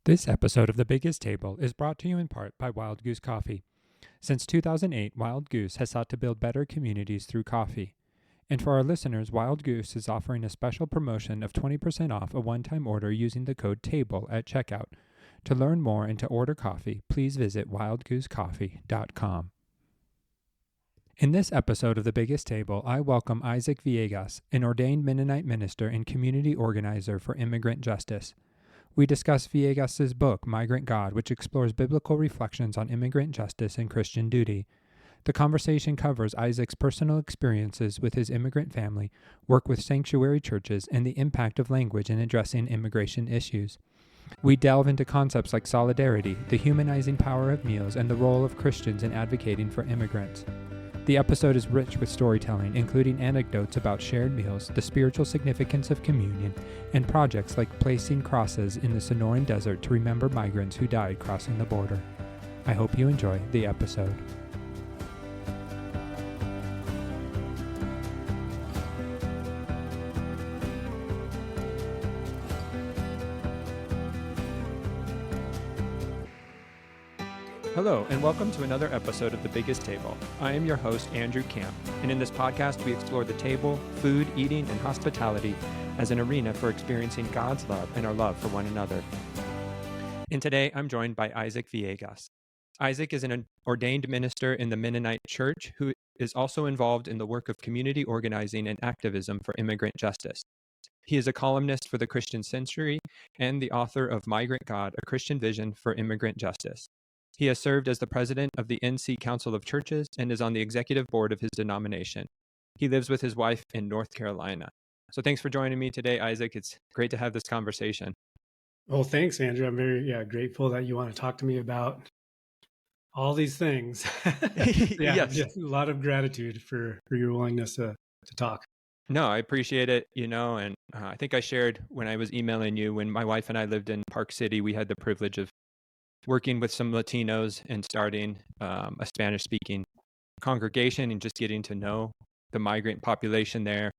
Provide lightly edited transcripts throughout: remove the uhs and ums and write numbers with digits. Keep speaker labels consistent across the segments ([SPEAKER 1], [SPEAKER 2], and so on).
[SPEAKER 1] This episode of The Biggest Table is brought to you in part by Wild Goose Coffee. Since 2008, Wild Goose has sought to build better communities through coffee. And for our listeners, Wild Goose is offering a special promotion of 20% off a one-time order using the code TABLE at checkout. To learn more and to order coffee, please visit wildgoosecoffee.com. In this episode of The Biggest Table, I welcome Isaac Villegas, an ordained Mennonite minister and community organizer for Immigrant Justice. We discuss Villegas' book, Migrant God, which explores biblical reflections on immigrant justice and Christian duty. The conversation covers Isaac's personal experiences with his immigrant family, work with sanctuary churches, and the impact of language in addressing immigration issues. We delve into concepts like solidarity, the humanizing power of meals, and the role of Christians in advocating for immigrants. The episode is rich with storytelling, including anecdotes about shared meals, the spiritual significance of communion, and projects like placing crosses in the Sonoran Desert to remember migrants who died crossing the border. I hope you enjoy the episode. Hello, and welcome to another episode of The Biggest Table. I am your host, Andrew Camp, and in this podcast, we explore the table, food, eating, and hospitality as an arena for experiencing God's love and our love for one another. And today, I'm joined by Isaac Villegas. Isaac is an ordained minister in the Mennonite Church who is also involved in the work of community organizing and activism for immigrant justice. He is a columnist for the Christian Century and the author of Migrant God, a Christian Vision for Immigrant Justice. He has served as the president of the NC Council of Churches and is on the executive board of his denomination. He lives with his wife in North Carolina. So thanks for joining me today, Isaac. It's great to have this conversation.
[SPEAKER 2] Well, thanks, Andrew. I'm very grateful that you want to talk to me about all these things.
[SPEAKER 1] Yes.
[SPEAKER 2] Just a lot of gratitude for your willingness to talk.
[SPEAKER 1] No, I appreciate it, and I think I shared when I was emailing you, when my wife and I lived in Park City, we had the privilege of working with some Latinos and starting a Spanish-speaking congregation and just getting to know the migrant population there.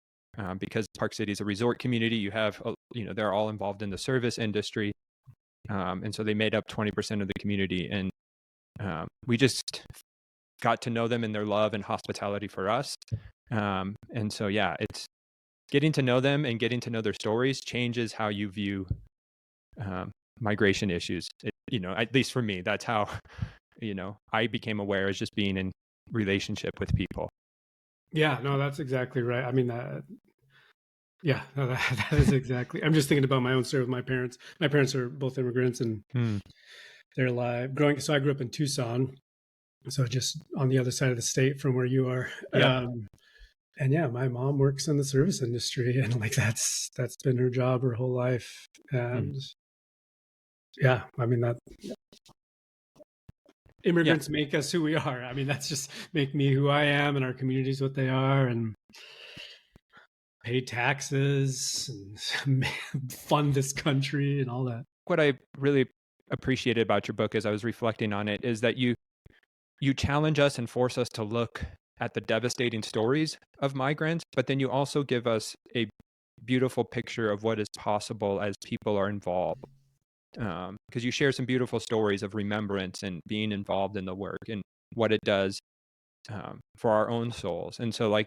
[SPEAKER 1] Because Park City is a resort community, you have, they're all involved in the service industry. And so they made up 20% of the community. And we just got to know them and their love and hospitality for us. And so, it's getting to know them and getting to know their stories changes how you view migration issues. At least for me, that's how, I became aware as just being in relationship with people.
[SPEAKER 2] Yeah, no, that's exactly right. I mean, that is exactly. I'm just thinking about my own story with my parents. My parents are both immigrants and they're alive. So I grew up in Tucson, so just on the other side of the state from where you are.
[SPEAKER 1] Yep.
[SPEAKER 2] And my mom works in the service industry, and like that's been her job her whole life. And I mean that immigrants make us who we are. I mean, that's just make me who I am and our communities what they are, and pay taxes and fund this country and all that.
[SPEAKER 1] What I really appreciated about your book as I was reflecting on it is that you challenge us and force us to look at the devastating stories of migrants, but then you also give us a beautiful picture of what is possible as people are involved. Because you share some beautiful stories of remembrance and being involved in the work and what it does for our own souls. And so,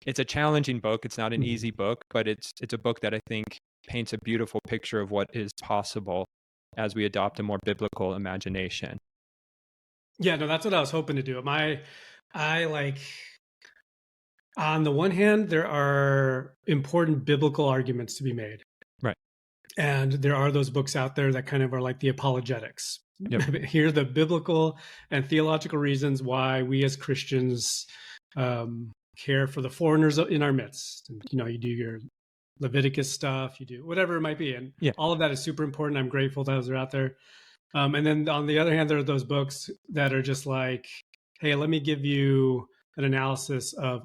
[SPEAKER 1] it's a challenging book. It's not an easy book, but it's a book that I think paints a beautiful picture of what is possible as we adopt a more biblical imagination.
[SPEAKER 2] Yeah, no, that's what I was hoping to do. On the one hand, there are important biblical arguments to be made.
[SPEAKER 1] Right.
[SPEAKER 2] And there are those books out there that kind of are like the apologetics.
[SPEAKER 1] Yep.
[SPEAKER 2] Here are the biblical and theological reasons why we as Christians care for the foreigners in our midst. And, you do your Leviticus stuff, you do whatever it might be. And all of that is super important. I'm grateful that those are out there. And then on the other hand, there are those books that are just like, hey, let me give you an analysis of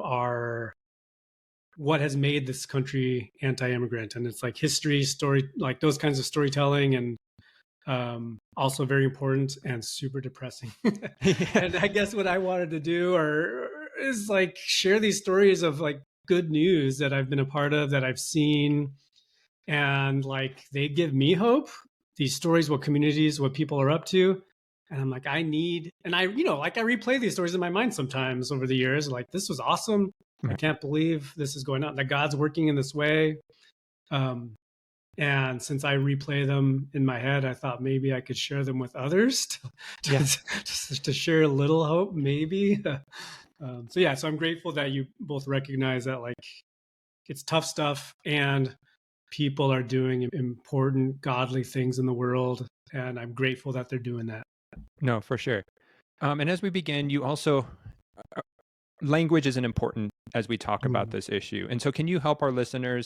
[SPEAKER 2] what has made this country anti-immigrant. And it's like history, story, like those kinds of storytelling, and also very important and super depressing. And I guess what I wanted to do is like share these stories of like good news that I've been a part of, that I've seen, and like they give me hope these stories, what communities, what people are up to. And I'm like, I replay these stories in my mind sometimes over the years. Like, this was awesome. I can't believe this is going on, that God's working in this way. And since I replay them in my head, I thought maybe I could share them with others to share a little hope, maybe. So I'm grateful that you both recognize that, like, it's tough stuff and people are doing important, godly things in the world. And I'm grateful that they're doing that.
[SPEAKER 1] No, for sure. And as we begin, you also, language is an important as we talk about this issue. And so can you help our listeners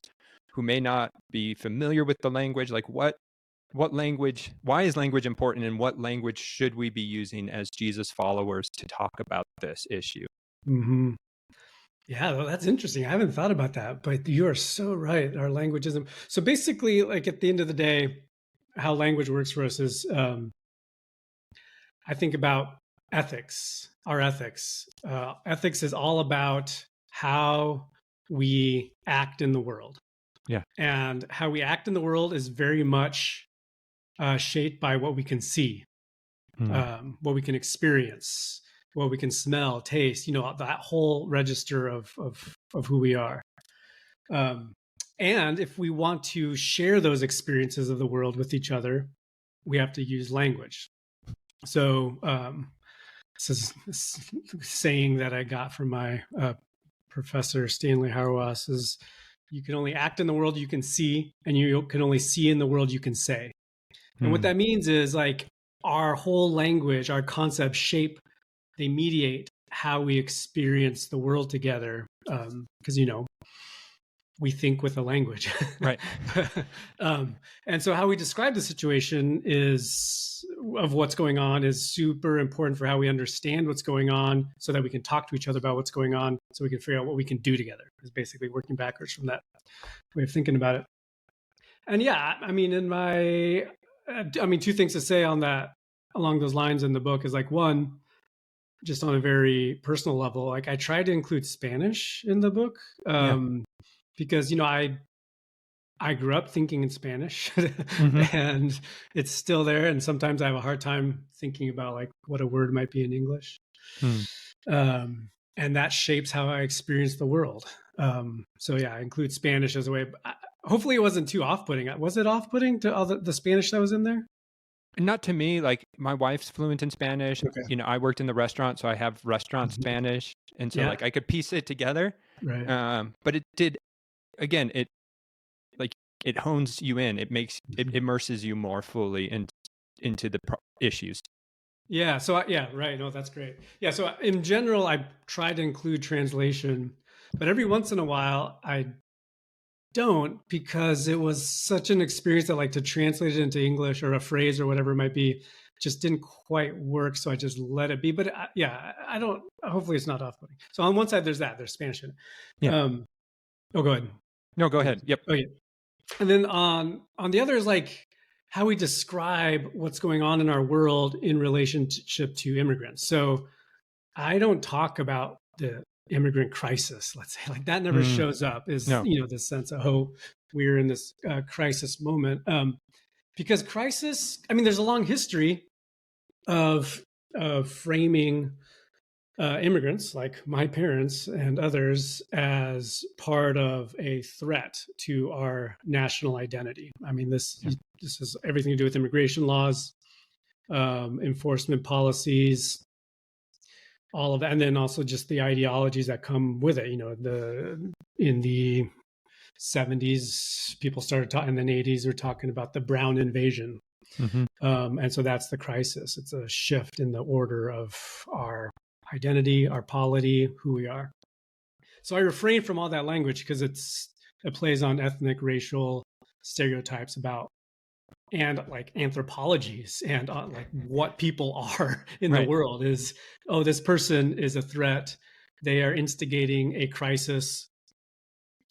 [SPEAKER 1] who may not be familiar with the language, like what language, why is language important, and what language should we be using as Jesus followers to talk about this issue?
[SPEAKER 2] Mm-hmm. Yeah, well, that's interesting. I haven't thought about that, but you are so right. Our language isn't. So basically, like, at the end of the day, how language works for us is, I think about ethics, our ethics. Ethics is all about how we act in the world.
[SPEAKER 1] Yeah.
[SPEAKER 2] And how we act in the world is very much shaped by what we can see, what we can experience, what we can smell, taste, that whole register of who we are. And if we want to share those experiences of the world with each other, we have to use language. So this is this saying that I got from my professor, Stanley Hauerwas, is you can only act in the world you can see, and you can only see in the world you can say. And what that means is, like, our whole language, our concepts they mediate how we experience the world together. Because, we think with a language.
[SPEAKER 1] Right.
[SPEAKER 2] And so how we describe the situation of what's going on is super important for how we understand what's going on, so that we can talk to each other about what's going on, so we can figure out what we can do together. It's basically working backwards from that way of thinking about it. And yeah, I mean, two things to say on that, along those lines in the book is, like, one, just on a very personal level, like, I tried to include Spanish in the book. Because, I grew up thinking in Spanish and it's still there. And sometimes I have a hard time thinking about, like, what a word might be in English. And that shapes how I experience the world. So yeah, I include Spanish as a way. Hopefully it wasn't too off-putting. Was it off-putting to all the Spanish that was in there?
[SPEAKER 1] Not to me. Like, my wife's fluent in Spanish.
[SPEAKER 2] Okay.
[SPEAKER 1] I worked in the restaurant, so I have restaurant Spanish. And so like I could piece it together.
[SPEAKER 2] Right.
[SPEAKER 1] But it did, again, it hones you in. It immerses you more fully into the issues.
[SPEAKER 2] Yeah. So right. No, that's great. Yeah. So in general, I try to include translation, but every once in a while I don't, because it was such an experience that, like, to translate it into English or a phrase or whatever it might be, just didn't quite work. So I just let it be. But I don't, hopefully it's not off-putting. So on one side, there's Spanish in it.
[SPEAKER 1] Yeah.
[SPEAKER 2] Go ahead.
[SPEAKER 1] No, go ahead. Yep.
[SPEAKER 2] Okay. And then on the other is, like, how we describe what's going on in our world in relationship to immigrants. So I don't talk about the immigrant crisis, let's say, like, that never shows up, is, this sense of, oh, we're in this crisis moment. Because crisis, I mean, there's a long history of framing immigrants, like my parents and others, as part of a threat to our national identity. I mean, this has everything to do with immigration laws, enforcement policies, all of that, and then also just the ideologies that come with it. In the 70s, people started talking, and then 80s, we're talking about the brown invasion. And so that's the crisis. It's a shift in the order of our identity, our polity, who we are. So I refrain from all that language because it plays on ethnic, racial stereotypes about, and like anthropologies and like what people are in the world is, oh, this person is a threat. They are instigating a crisis.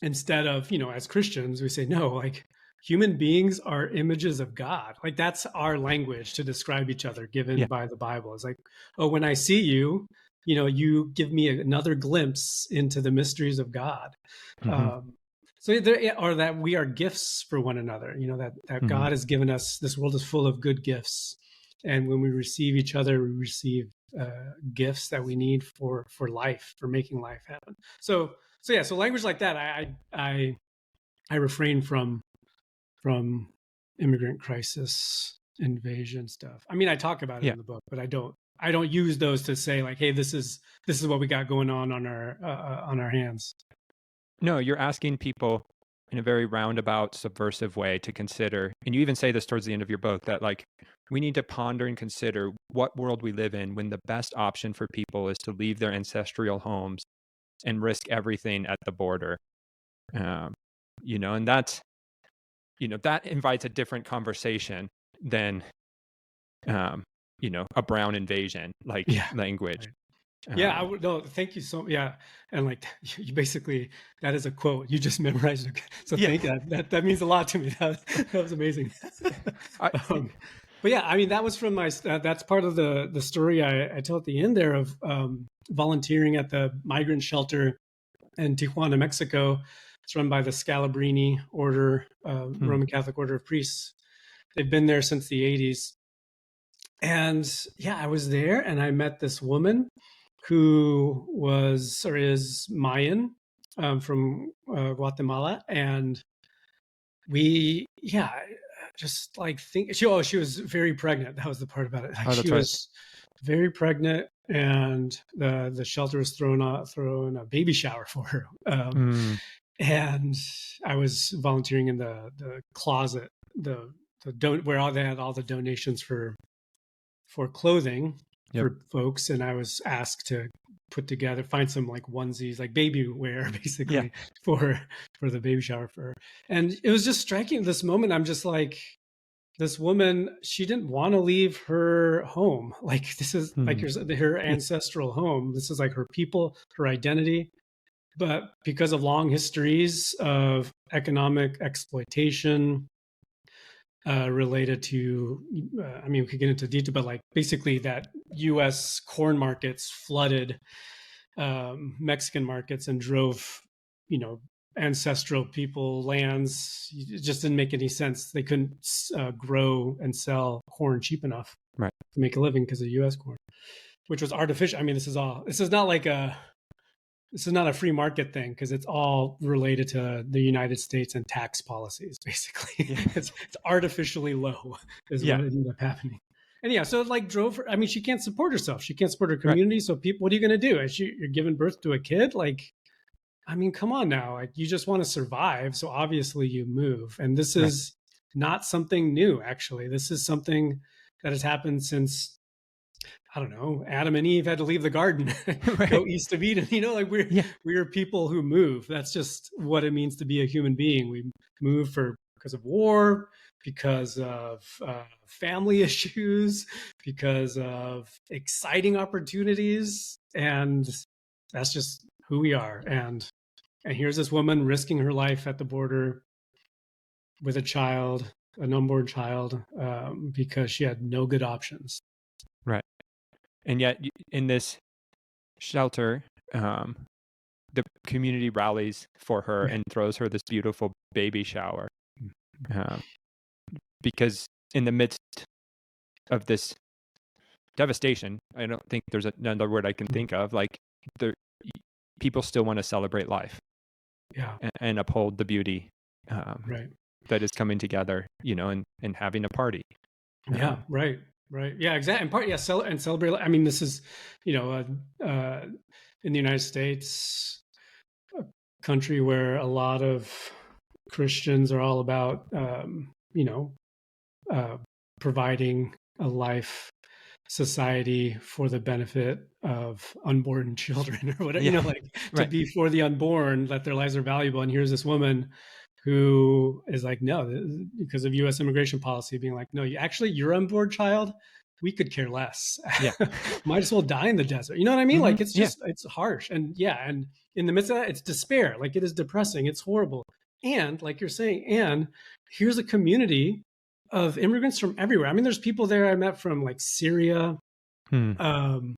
[SPEAKER 2] Instead of, as Christians, we say, no, like, human beings are images of God. Like, that's our language to describe each other given by the Bible. It's like, oh, when I see you, you give me another glimpse into the mysteries of God. So there, or that we are gifts for one another. That God has given us. This world is full of good gifts, and when we receive each other, we receive gifts that we need for life, for making life happen. So language like that, I refrain from immigrant crisis, invasion stuff. I mean, I talk about it in the book, but I don't use those to say like, hey, this is what we got going on our hands.
[SPEAKER 1] No, you're asking people in a very roundabout, subversive way to consider, and you even say this towards the end of your book, that like we need to ponder and consider what world we live in when the best option for people is to leave their ancestral homes and risk everything at the border. And that's, that invites a different conversation than, a brown invasion language.
[SPEAKER 2] Right. No, thank you and like you basically, that is a quote you just memorized. Thank you. That means a lot to me. That was amazing. But yeah, I mean, that was from that's part of the story I tell at the end there of volunteering at the migrant shelter in Tijuana, Mexico. It's run by the Scalabrini Order, Roman Catholic Order of Priests. They've been there since the 80s. And yeah, I was there and I met this woman who was or is Mayan from Guatemala. And just like she was very pregnant. That was the part about it. She was very pregnant, and the shelter was throwing a baby shower for her. And I was volunteering in the closet, where they had all the donations for clothing for folks, and I was asked to find some like onesies, like baby wear, basically for the baby shower for her. And it was just striking this moment. I'm just like, this woman, she didn't want to leave her home. Like this is like her ancestral home. This is like her people, her identity. But because of long histories of economic exploitation, related to, I mean, we could get into detail, but like basically that U.S. corn markets flooded Mexican markets and drove, ancestral people lands. It just didn't make any sense. They couldn't grow and sell corn cheap enough to make a living because of U.S. corn, which was artificial. I mean, this is not a free market thing, because it's all related to the United States and tax policies, basically. It's artificially low is what ended up happening. And yeah, so it like drove her. I mean, she can't support herself. She can't support her community. So people, what are you going to do? You're giving birth to a kid? Like, I mean, come on now. Like, you just want to survive. So obviously you move. And this is not something new, actually. This is something that has happened since, I don't know, Adam and Eve had to leave the garden, go east of Eden. Like we're people who move. That's just what it means to be a human being. We move because of war, because of family issues, because of exciting opportunities. And that's just who we are. And here's this woman risking her life at the border with a child, an unborn child, because she had no good options.
[SPEAKER 1] Right. And yet in this shelter, the community rallies for her and throws her this beautiful baby shower. Because in the midst of this devastation, I don't think there's another word I can think of, like people still want to celebrate life and uphold the beauty that is coming together, and having a party. Right. Yeah, exactly. And celebrate. I mean, this is, in the United States, a country where a lot of Christians are all about, providing a life society for the benefit of unborn children or whatever, to be for the unborn, that their lives are valuable. And here's this woman who is like, no, because of U.S. immigration policy, being like, no, your unborn child, we could care less. Might as well die in the desert. You know what I mean? Like, it's just, it's harsh. And and in the midst of that, it's despair. Like, it is depressing. It's horrible. And like you're saying, and here's a community of immigrants from everywhere. I mean, there's people there I met from like Syria, from,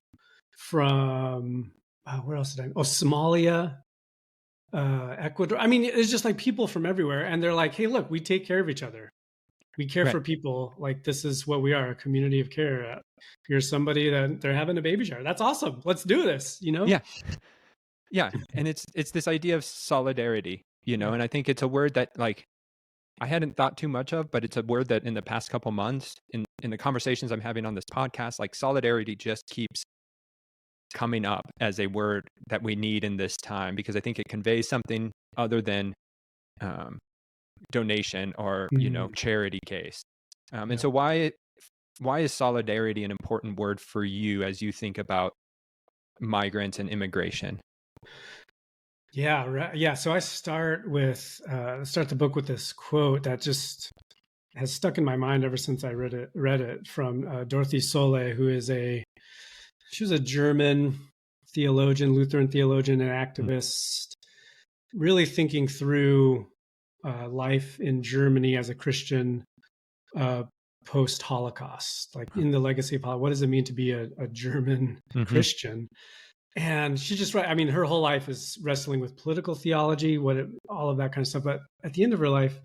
[SPEAKER 1] where else did Somalia,
[SPEAKER 2] Ecuador. I mean, it's just like people from everywhere, and they're like, "Hey, look, we take care of each other. We care
[SPEAKER 1] Right.
[SPEAKER 2] for people. Like this is what we are, a community of care. Here's somebody that they're having a baby shower. That's awesome. Let's do this. You know?
[SPEAKER 1] Yeah. Yeah. And it's this idea of solidarity,
[SPEAKER 2] Yeah.
[SPEAKER 1] and I think it's a word that like I hadn't thought too much of, but it's a word that in the past couple months in the conversations I'm having on this podcast, like solidarity just keeps coming up as a word that we need in this time because I think it conveys something other than um, donation or
[SPEAKER 2] Mhm.
[SPEAKER 1] charity case. And
[SPEAKER 2] Yeah.
[SPEAKER 1] so why is solidarity an important word for you as you think about migrants and immigration?
[SPEAKER 2] Yeah. Right. Yeah. So I start the book with this quote that just has stuck in my mind ever since I read it from Dorothy Solle, she was a German theologian, Lutheran theologian, and
[SPEAKER 1] Mm,
[SPEAKER 2] activist, really thinking through life in Germany as a Christian uh, post Holocaust, like in the legacy of Holocaust. What does it mean to be a German
[SPEAKER 1] mhm.
[SPEAKER 2] Christian? And she just, I mean, her whole life is wrestling with political theology, all of that kind of stuff. But at the end of her life,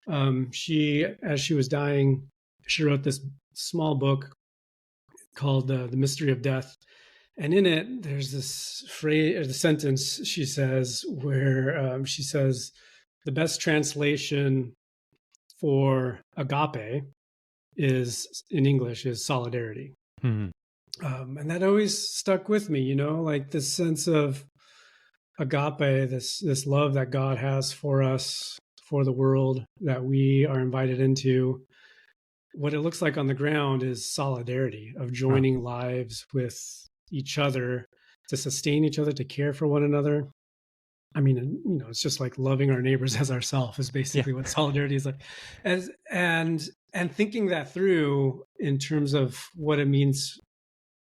[SPEAKER 2] as she was dying, she wrote this small book called "The Mystery of Death," and in it, there's this phrase or the sentence she says where she says, "The best translation for agape is in English is solidarity."
[SPEAKER 1] Mhm.
[SPEAKER 2] And that always stuck with me, like this sense of agape, this love that God has for us, for the world that we are invited into. What it looks like on the ground is solidarity of
[SPEAKER 1] Wow.
[SPEAKER 2] joining lives with each other to sustain each other, to care for one another. I mean, it's just like loving our neighbors as ourselves is
[SPEAKER 1] Yeah.
[SPEAKER 2] basically what solidarity is like. As and thinking that through in terms of what it means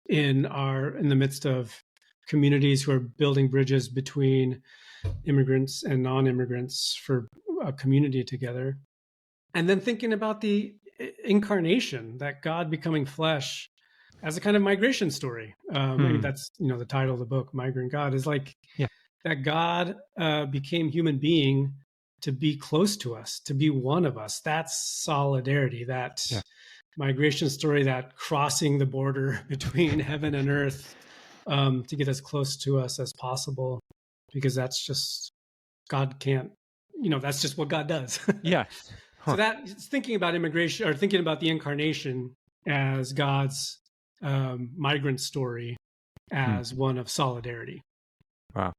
[SPEAKER 2] in the midst of communities who are building bridges between immigrants and non-immigrants for a community together. And then thinking about the incarnation, that God becoming flesh as a kind of migration story. I mean,
[SPEAKER 1] Hmm.
[SPEAKER 2] that's, the title of the book, Migrant God, is like
[SPEAKER 1] Yeah.
[SPEAKER 2] that God became human being to be close to us, to be one of us. That's solidarity, that
[SPEAKER 1] Yeah.
[SPEAKER 2] migration story, that crossing the border between heaven and earth to get as close to us as possible, because that's just, God can't, that's just what God does.
[SPEAKER 1] Yeah.
[SPEAKER 2] So
[SPEAKER 1] Huh.
[SPEAKER 2] that thinking about immigration or thinking about the incarnation as God's migrant story
[SPEAKER 1] Hmm.
[SPEAKER 2] as one of solidarity.
[SPEAKER 1] Wow.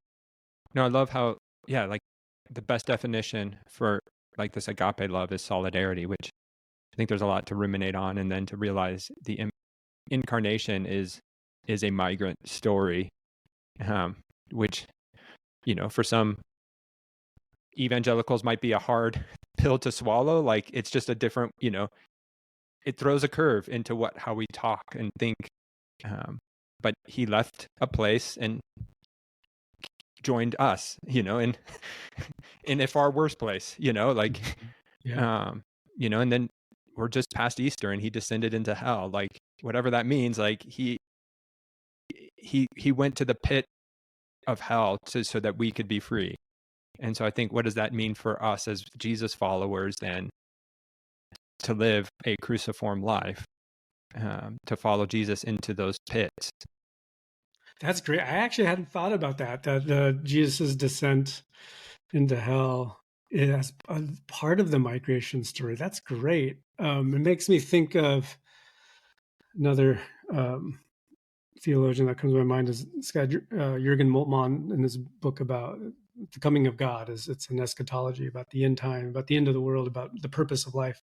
[SPEAKER 1] No, I love how, yeah, like the best definition for like this agape love is solidarity, which I think there's a lot to ruminate on, and then to realize the incarnation is a migrant story, um, which for some evangelicals might be a hard pill to swallow. Like it's just a different, it throws a curve into how we talk and think. But he left a place and joined us, in in a far worse place, like
[SPEAKER 2] Yeah.
[SPEAKER 1] um, and then we're just past Easter and he descended into hell, like whatever that means, like he went to the pit of hell so that we could be free. And so I think, what does that mean for us as Jesus followers then, to live a cruciform life, to follow Jesus into those pits?
[SPEAKER 2] That's great. I actually hadn't thought about that the Jesus's descent into hell is a part of the migration story. That's great. It makes me think of another theologian that comes to my mind is this guy Jürgen Moltmann in his book about the coming of God. It's an eschatology about the end time, about the end of the world, about the purpose of life.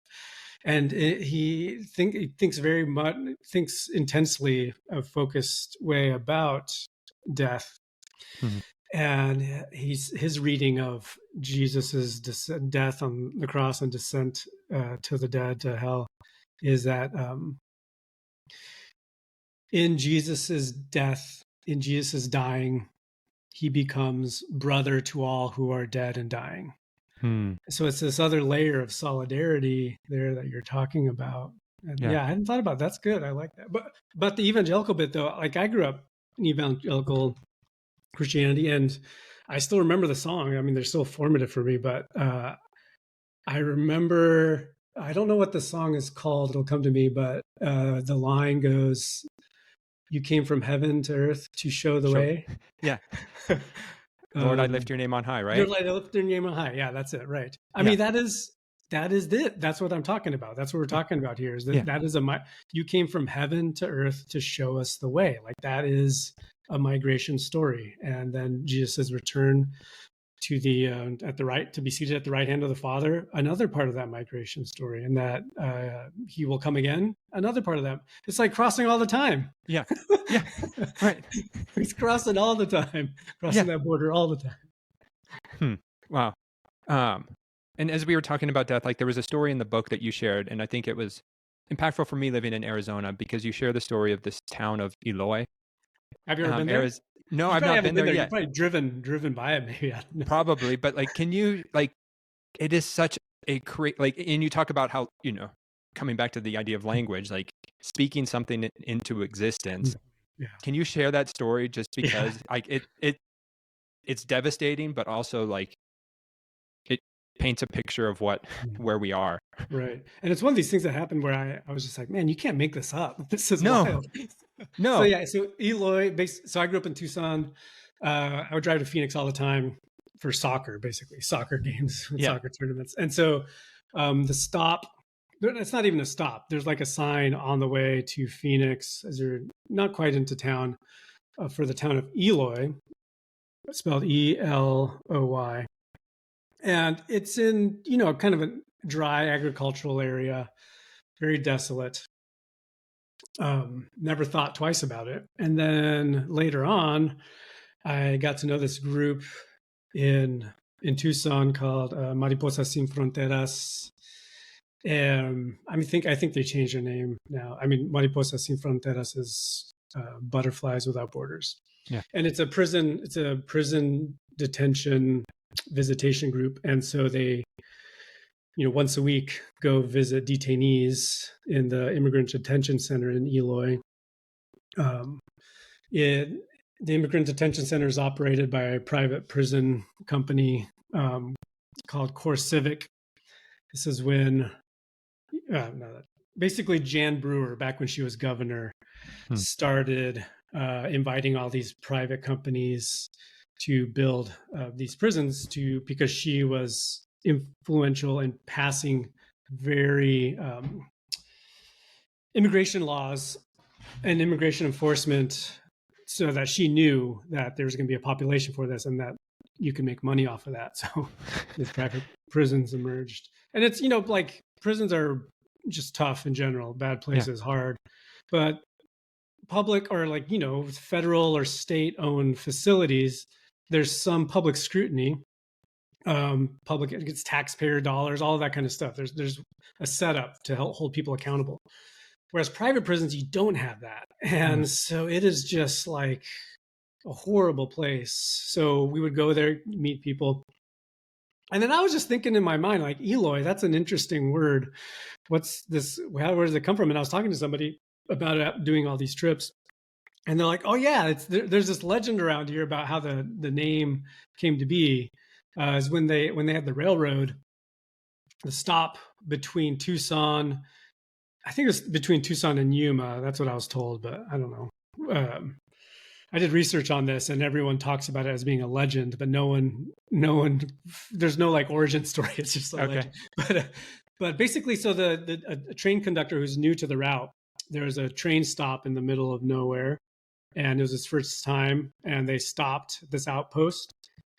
[SPEAKER 2] And he thinks intensely, a focused way about death.
[SPEAKER 1] Mhm.
[SPEAKER 2] And his reading of Jesus's death on the cross and descent to the dead, to hell, is that in Jesus's death, in Jesus's dying, he becomes brother to all who are dead and dying.
[SPEAKER 1] Hmm.
[SPEAKER 2] So it's this other layer of solidarity there that you're talking about. And
[SPEAKER 1] Yeah.
[SPEAKER 2] yeah, I hadn't thought about it. That's good. I like that. But the evangelical bit though, like I grew up in evangelical Christianity, and I still remember the song. I mean, they're still formative for me, but I remember, I don't know what the song is called. It'll come to me, but the line goes, "You came from heaven to earth to show the way."
[SPEAKER 1] Yeah. Lord, I lift your name on high, right?
[SPEAKER 2] Your light, I lift your name on high. Yeah, that's it. Right. I
[SPEAKER 1] Yeah.
[SPEAKER 2] mean, that is it. That's what I'm talking about. That's what we're talking about here. Is that
[SPEAKER 1] Yeah.
[SPEAKER 2] that is you came from heaven to earth to show us the way. Like that is a migration story. And then Jesus' return to the at the right, to be seated at the right hand of the Father, another part of that migration story, and that he will come again, another part of that. It's like crossing all the time.
[SPEAKER 1] Yeah. Yeah. Right.
[SPEAKER 2] He's crossing all the time, crossing that border all the time.
[SPEAKER 1] Wow. And as we were talking about death, like there was a story in the book that you shared, and I think it was impactful for me living in Arizona because you share the story of this town of Eloy.
[SPEAKER 2] Have you ever been there?
[SPEAKER 1] No,
[SPEAKER 2] You
[SPEAKER 1] I've
[SPEAKER 2] probably
[SPEAKER 1] not
[SPEAKER 2] haven't
[SPEAKER 1] been there
[SPEAKER 2] You've
[SPEAKER 1] yet.
[SPEAKER 2] probably driven by it, maybe. I don't know.
[SPEAKER 1] Probably, but like, can you it is such a and you talk about how, coming back to the idea of language, like speaking something into existence.
[SPEAKER 2] Yeah.
[SPEAKER 1] Can you share that story just because it's devastating, but also like it paints a picture of where we are.
[SPEAKER 2] Right. And it's one of these things that happened where I was just like, man, you can't make this up. This is
[SPEAKER 1] No.
[SPEAKER 2] wild.
[SPEAKER 1] No.
[SPEAKER 2] So yeah, so Eloy, so I grew up in Tucson. I would drive to Phoenix all the time for soccer, basically soccer games, soccer tournaments. And so the stop, it's not even a stop. There's like a sign on the way to Phoenix as you're not quite into town for the town of Eloy, spelled Eloy. And it's in, kind of a dry agricultural area, very desolate. Never thought twice about it. And then later on, I got to know this group in Tucson called Mariposas Sin Fronteras. I think they changed their name now. I mean, Mariposas Sin Fronteras is Butterflies Without Borders.
[SPEAKER 1] Yeah.
[SPEAKER 2] And it's a prison detention visitation group. And so they, once a week go visit detainees in the Immigrant Detention Center in Eloy. The Immigrant Detention Center is operated by a private prison company called Core Civic. This is when, basically Jan Brewer, back when she was governor, started inviting all these private companies to build these prisons because she was influential in passing very immigration laws and immigration enforcement so that she knew that there was going to be a population for this and that you can make money off of that. So these private prisons emerged. And it's, like prisons are just tough in general, bad places, hard. But public or federal or state owned facilities, there's some public scrutiny. Public, it gets taxpayer dollars, all of that kind of stuff. There's a setup to help hold people accountable. Whereas private prisons, you don't have that. And so it is just like a horrible place. So we would go there, meet people. And then I was just thinking in my mind, like, Eloy, that's an interesting word. What's this? Where does it come from? And I was talking to somebody about it, doing all these trips. And they're like, oh yeah, there's this legend around here about how the name came to be. Is when they had the railroad, the stop between Tucson, I think it was between Tucson and Yuma. That's what I was told, but I don't know. I did research on this, and everyone talks about it as being a legend, but no one. There's no like origin story. It's just a legend. But basically, so a train conductor who's new to the route, there was a train stop in the middle of nowhere, and it was his first time, and they stopped this outpost,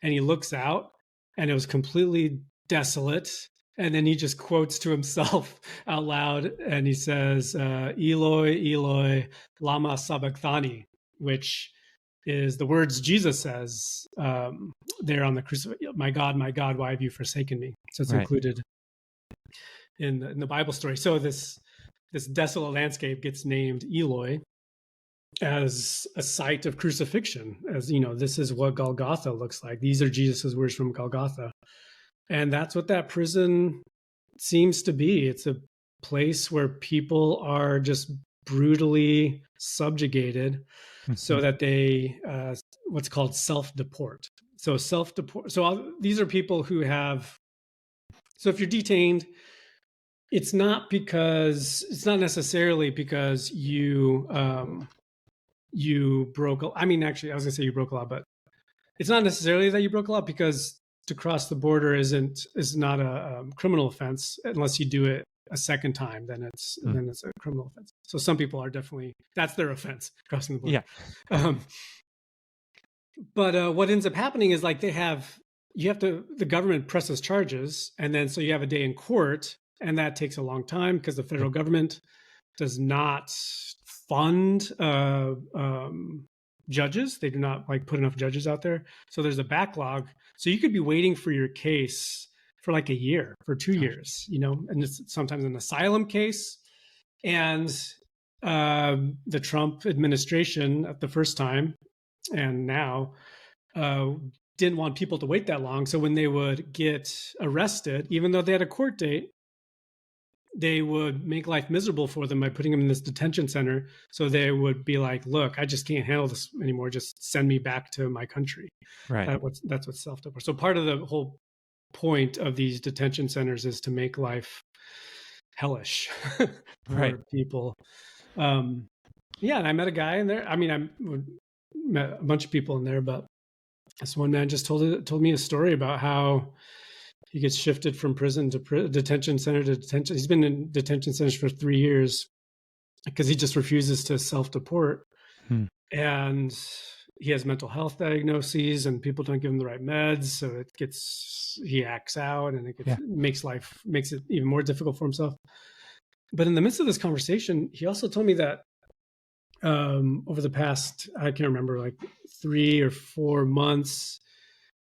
[SPEAKER 2] and he looks out, and it was completely desolate. And then he just quotes to himself out loud, and he says, Eloi, Eloi, lama sabachthani, which is the words Jesus says there on the crucifix, my God, why have you forsaken me? So it's included in the Bible story. So this desolate landscape gets named Eloi as a site of crucifixion, as, this is what Golgotha looks like. These are Jesus's words from Golgotha. And that's what that prison seems to be. It's a place where people are just brutally subjugated so that they, what's called self-deport. So self-deport. So these are people who have. So if you're detained, it's not necessarily because you broke. I mean, actually, I was gonna say you broke a law, but it's not necessarily that you broke a law, because to cross the border is not a criminal offense unless you do it a second time. Then it's a criminal offense. So some people are definitely, that's their offense, crossing the border.
[SPEAKER 1] Yeah.
[SPEAKER 2] But what ends up happening is like the government presses charges, and then so you have a day in court, and that takes a long time because the federal government does not fund judges. They do not like put enough judges out there. So there's a backlog. So you could be waiting for your case for like a year, for 2 years, and it's sometimes an asylum case. And the Trump administration at the first time and now didn't want people to wait that long. So when they would get arrested, even though they had a court date, they would make life miserable for them by putting them in this detention center. So they would be like, look, I just can't handle this anymore. Just send me back to my country.
[SPEAKER 1] Right.
[SPEAKER 2] That's what self-deport. So part of the whole point of these detention centers is to make life hellish for
[SPEAKER 1] Right.
[SPEAKER 2] people. Yeah. And I met a guy in there. I mean, I met a bunch of people in there, but this one man just told me a story about how he gets shifted from prison to detention center to detention. He's been in detention centers for 3 years because he just refuses to self-deport. And he has mental health diagnoses, and people don't give him the right meds. So he acts out, and it makes it even more difficult for himself. But in the midst of this conversation, he also told me that over the past, I can't remember, like 3 or 4 months,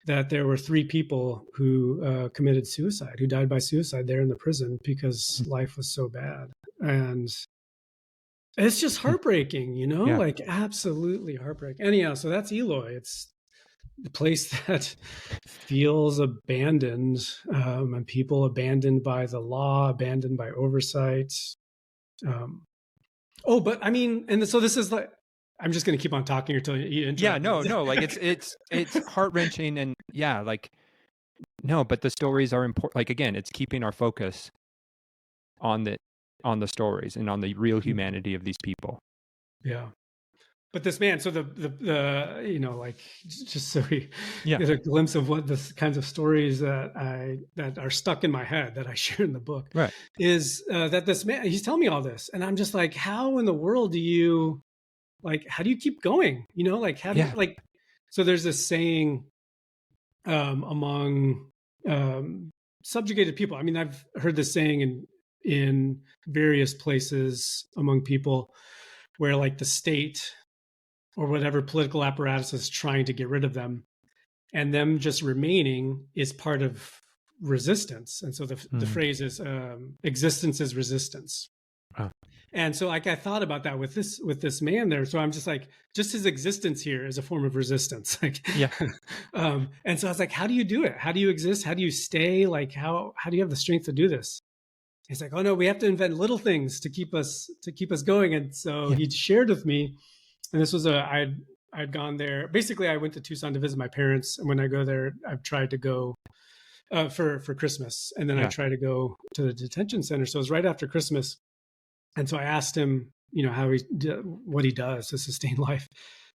[SPEAKER 2] that there were 3 people who committed suicide, who died by suicide there in the prison because life was so bad. And it's just heartbreaking, like absolutely heartbreaking. Anyhow, so that's Eloy. It's the place that feels abandoned, and people abandoned by the law, abandoned by oversight. But I mean, and so this is like, I'm just going to keep on talking until you interrupt.
[SPEAKER 1] Yeah, no, like it's heart-wrenching, and but the stories are important. Like, again, it's keeping our focus on the stories and on the real humanity of these people.
[SPEAKER 2] Yeah. But this man, so the like, just so we get a glimpse of what the kinds of stories that are stuck in my head that I share in the book,
[SPEAKER 1] right,
[SPEAKER 2] is that this man, he's telling me all this, and I'm just like, how in the world do you, like, how do you keep going? Like, how do you, like, so there's this saying among subjugated people. I mean, I've heard this saying in various places among people where, like, the state or whatever political apparatus is trying to get rid of them, and them just remaining is part of resistance. And so the phrase is existence is resistance.
[SPEAKER 1] Oh.
[SPEAKER 2] And so, like, I thought about that with this man there. So I'm just like, just his existence here is a form of resistance. Like, and so I was like, how do you do it? How do you exist? How do you stay? Like, how do you have the strength to do this? He's like, oh no, we have to invent little things to keep us going. And so he shared with me, and this was I'd gone there. Basically, I went to Tucson to visit my parents, and when I go there, I've tried to go for Christmas, and then I try to go to the detention center. So it was right after Christmas. And so I asked him, what he does to sustain life.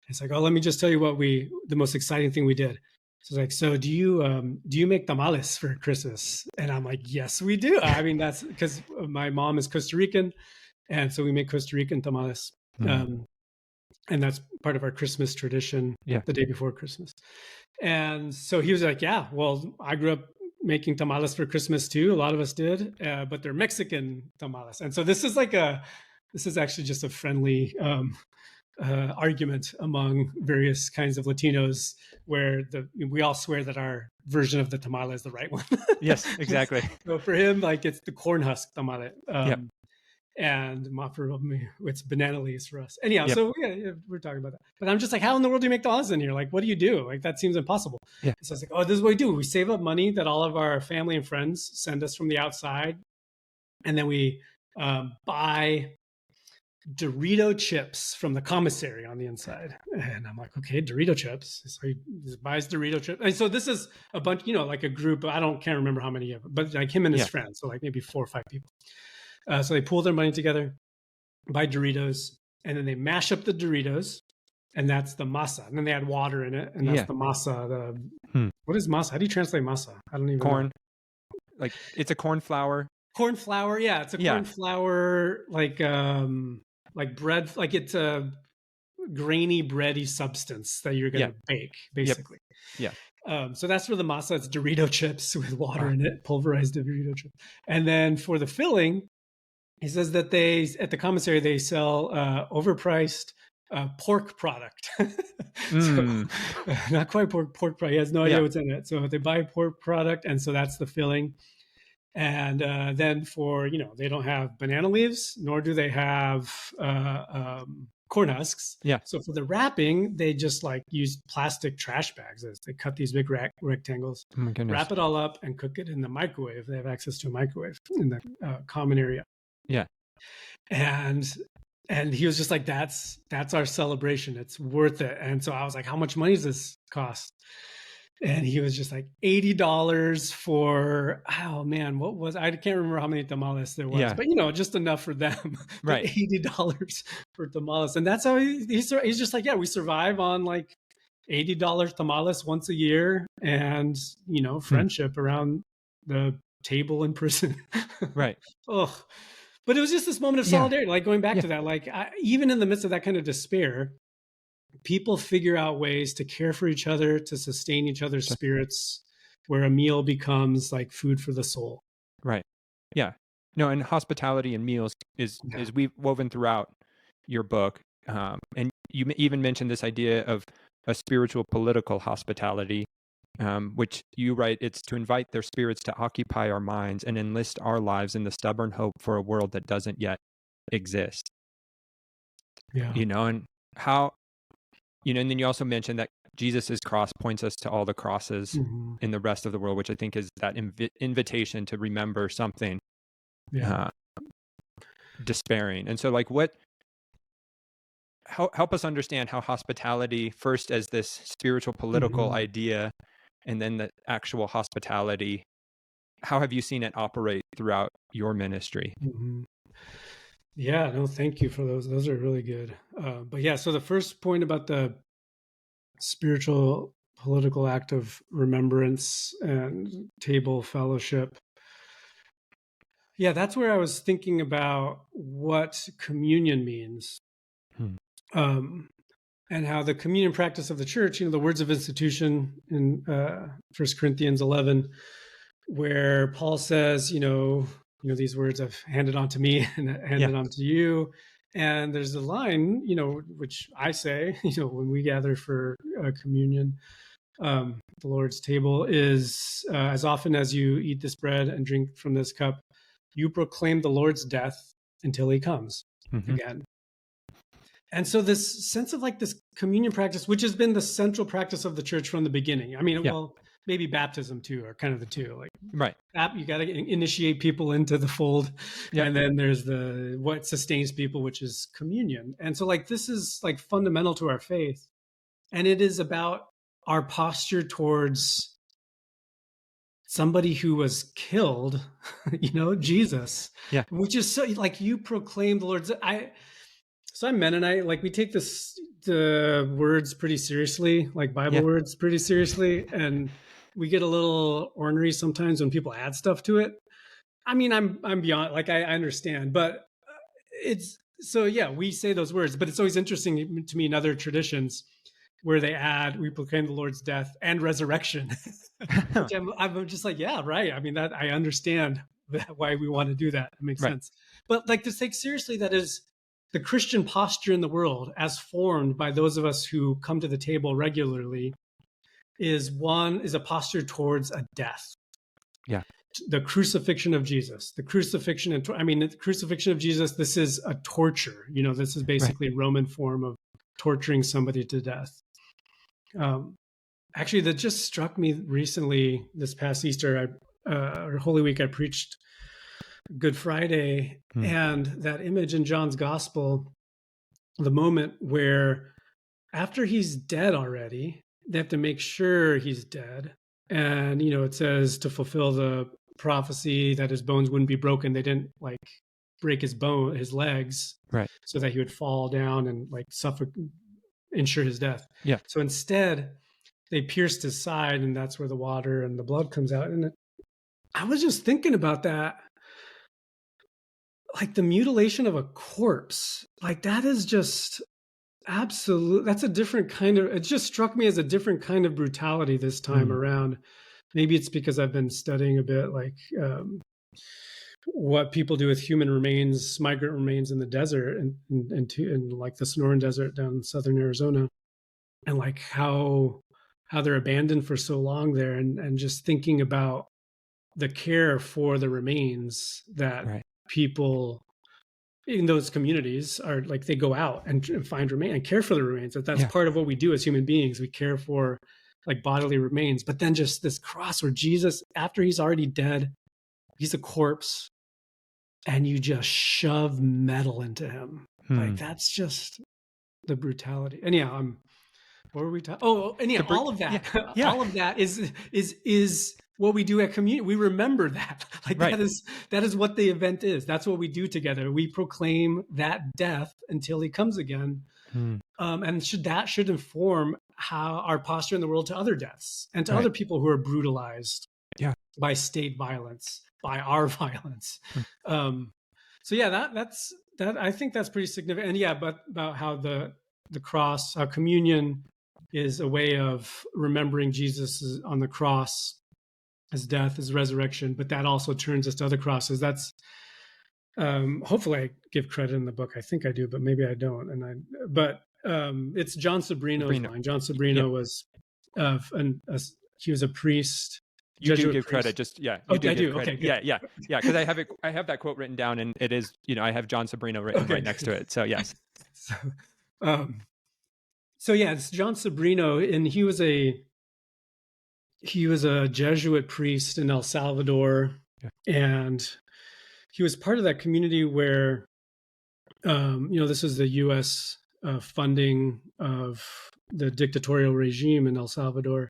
[SPEAKER 2] It's like, oh, let me just tell you the most exciting thing we did. So it's like, so do you make tamales for Christmas? And I'm like, yes, we do. I mean, that's because my mom is Costa Rican, and so we make Costa Rican tamales. And that's part of our Christmas tradition, the day before Christmas. And so he was like, yeah, well, I grew up making tamales for Christmas too. A lot of us did, but they're Mexican tamales. And so this is actually just a friendly argument among various kinds of Latinos, where we all swear that our version of the tamale is the right one.
[SPEAKER 1] Yes, exactly.
[SPEAKER 2] So for him, like, it's the corn husk tamale. And for me, it's banana leaves for us. Anyhow, so we're talking about that. But I'm just like, how in the world do you make tamales in here? Like, what do you do? Like, that seems impossible. So I was like, oh, this is what we do. We save up money that all of our family and friends send us from the outside. And then we buy Dorito chips from the commissary on the inside. And I'm like, okay, Dorito chips. So he buys Dorito chips. And so this is a bunch, like a group. Can't remember how many of them, but like him and his friends. So like maybe 4 or 5 people. So they pool their money together, buy Doritos, and then they mash up the Doritos, and that's the masa. And then they add water in it, and that's the masa. What is masa? How do you translate masa? I don't even
[SPEAKER 1] corn.
[SPEAKER 2] know.
[SPEAKER 1] Like it's a corn flour.
[SPEAKER 2] Corn flour, yeah, it's a corn flour, like bread, like it's a grainy, bready substance that you're gonna bake, basically. So that's for the masa. It's Dorito chips with water in it, pulverized Dorito chips. And then for the filling, he says that at the commissary they sell overpriced pork product. So, not quite pork product. He has no idea what's in it. So they buy pork product, and so that's the filling. And then for, they don't have banana leaves, nor do they have corn husks. So for the wrapping, they just like use plastic trash bags. They cut these big rectangles, wrap it all up, and cook it in the microwave. They have access to a microwave in the common area. And he was just like, that's our celebration. It's worth it. And so I was like, how much money does this cost? And he was just like $80 for, oh man, I can't remember how many tamales there was, but just enough for them. Right. $80 for tamales. And that's how he's just like, we survive on like $80 tamales once a year and, friendship around the table in prison.
[SPEAKER 1] Right.
[SPEAKER 2] Oh, but it was just this moment of solidarity, like going back to that, like even in the midst of that kind of despair, people figure out ways to care for each other, to sustain each other's spirits, where a meal becomes like food for the soul.
[SPEAKER 1] Right. Yeah. No, and hospitality and meals is we've woven throughout your book. And you even mentioned this idea of a spiritual political hospitality, which you write, it's to invite their spirits to occupy our minds and enlist our lives in the stubborn hope for a world that doesn't yet exist. And how, and then you also mentioned that Jesus's cross points us to all the crosses in the rest of the world, which I think is that invitation to remember something despairing. And so like help us understand how hospitality, first as this spiritual political idea, and then the actual hospitality, how have you seen it operate throughout your ministry?
[SPEAKER 2] Yeah, no, thank you for those. Those are really good. But so the first point about the spiritual political act of remembrance and table fellowship. Yeah, that's where I was thinking about what communion means. And how the communion practice of the church, the words of institution in 1 Corinthians 11, where Paul says, these words I've handed on to me and handed on to you. And there's a line, which I say, when we gather for communion, the Lord's table is, as often as you eat this bread and drink from this cup, you proclaim the Lord's death until he comes again. And so this sense of like this communion practice, which has been the central practice of the church from the beginning. I mean, well, maybe baptism too, are kind of the two. Like, right, you got to initiate people into the fold, and then there's what sustains people, which is communion. And so, like, this is like fundamental to our faith, and it is about our posture towards somebody who was killed, Jesus. Which is so like you proclaim the Lord's. So I'm Mennonite. Like we take the words pretty seriously, like Bible words pretty seriously. And we get a little ornery sometimes when people add stuff to it. I mean, I'm beyond, like, I understand, but we say those words, but it's always interesting to me in other traditions where they add, we proclaim the Lord's death and resurrection. I'm just like, yeah, right. I mean, that I understand why we want to do that. It makes sense. But like to take seriously, that is the Christian posture in the world as formed by those of us who come to the table regularly is a posture towards a death. The crucifixion of Jesus, the crucifixion of Jesus, this is a torture. This is basically a Roman form of torturing somebody to death. Actually, that just struck me recently, this past Easter, or Holy Week, I preached Good Friday, and that image in John's gospel, the moment where after he's dead already, they have to make sure he's dead. And, it says to fulfill the prophecy that his bones wouldn't be broken. They didn't like break his legs,
[SPEAKER 1] Right.
[SPEAKER 2] so that he would fall down and like suffer, ensure his death.
[SPEAKER 1] Yeah.
[SPEAKER 2] So instead, they pierced his side, and that's where the water and the blood comes out. And I was just thinking about that. Like the mutilation of a corpse, like that is just absolute. That's a different kind of, it just struck me as a different kind of brutality this time around. Maybe it's because I've been studying a bit like what people do with human remains, migrant remains in the desert and like the Sonoran Desert down in southern Arizona, and like how they're abandoned for so long there, and just thinking about the care for the remains that people in those communities are like, they go out and find remains and care for the remains. That's part of what we do as human beings. We care for like bodily remains. But then just this cross where Jesus, after he's already dead, he's a corpse, and you just shove metal into him. Like that's just the brutality. Anyhow, what were we talking? Oh, anyhow, all of that, all of that is what we do at community. We remember that, like that is what the event is. That's what we do together. We proclaim that death until he comes again, and that should inform how our posture in the world to other deaths and to other people who are brutalized by state violence, by our violence. So that's I think that's pretty significant. And but about how the cross, how communion is a way of remembering Jesus on the cross, his death, his resurrection, but that also turns us to other crosses. That's hopefully I give credit in the book. I think I do, but maybe I don't. But it's John Sobrino's line. John Sobrino was he was a priest.
[SPEAKER 1] You
[SPEAKER 2] Jesuit
[SPEAKER 1] do give
[SPEAKER 2] priest.
[SPEAKER 1] credit, just
[SPEAKER 2] I do.
[SPEAKER 1] Credit.
[SPEAKER 2] Okay,
[SPEAKER 1] yeah, because I have that quote written down, and it is, I have John Sobrino written right next to it. So yes.
[SPEAKER 2] So it's John Sobrino, and he was a Jesuit priest in El Salvador, and he was part of that community where, this is the U.S. Funding of the dictatorial regime in El Salvador,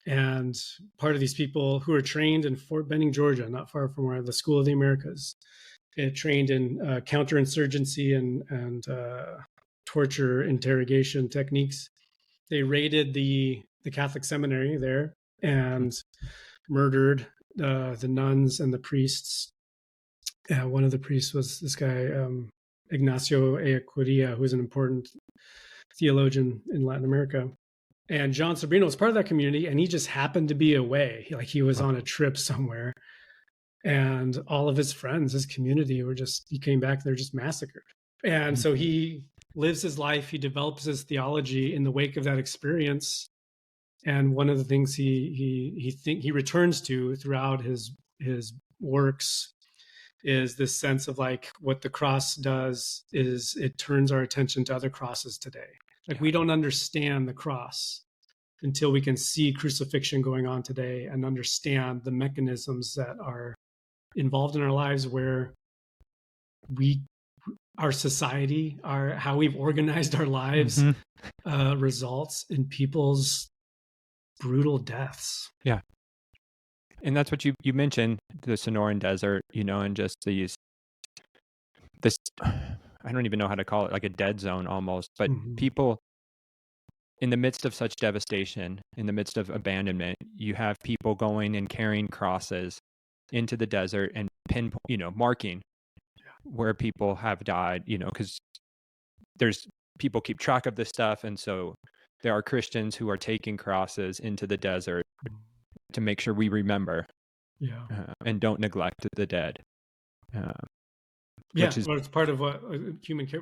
[SPEAKER 2] and part of these people who are trained in Fort Benning, Georgia, not far from where the School of the Americas, trained in counterinsurgency and torture interrogation techniques. They raided the Catholic seminary there and murdered the nuns and the priests. One of the priests was this guy, Ignacio Ellacuría, who was an important theologian in Latin America. And John Sobrino was part of that community, and he just happened to be away. He was on a trip somewhere, and all of his friends, his community, he came back, they're just massacred. And so he lives his life, he develops his theology in the wake of that experience. And one of the things he returns to throughout his works is this sense of like, what the cross does is it turns our attention to other crosses today. Like we don't understand the cross until we can see crucifixion going on today and understand the mechanisms that are involved in our lives, where our society, how we've organized our lives, results in people's brutal deaths.
[SPEAKER 1] Yeah. And that's what you mentioned, the Sonoran Desert, and just this, I don't even know how to call it, like a dead zone almost, but people in the midst of such devastation, in the midst of abandonment, you have people going and carrying crosses into the desert and marking where people have died, because people keep track of this stuff. And so there are Christians who are taking crosses into the desert to make sure we remember and don't neglect the dead.
[SPEAKER 2] It's part of what human care.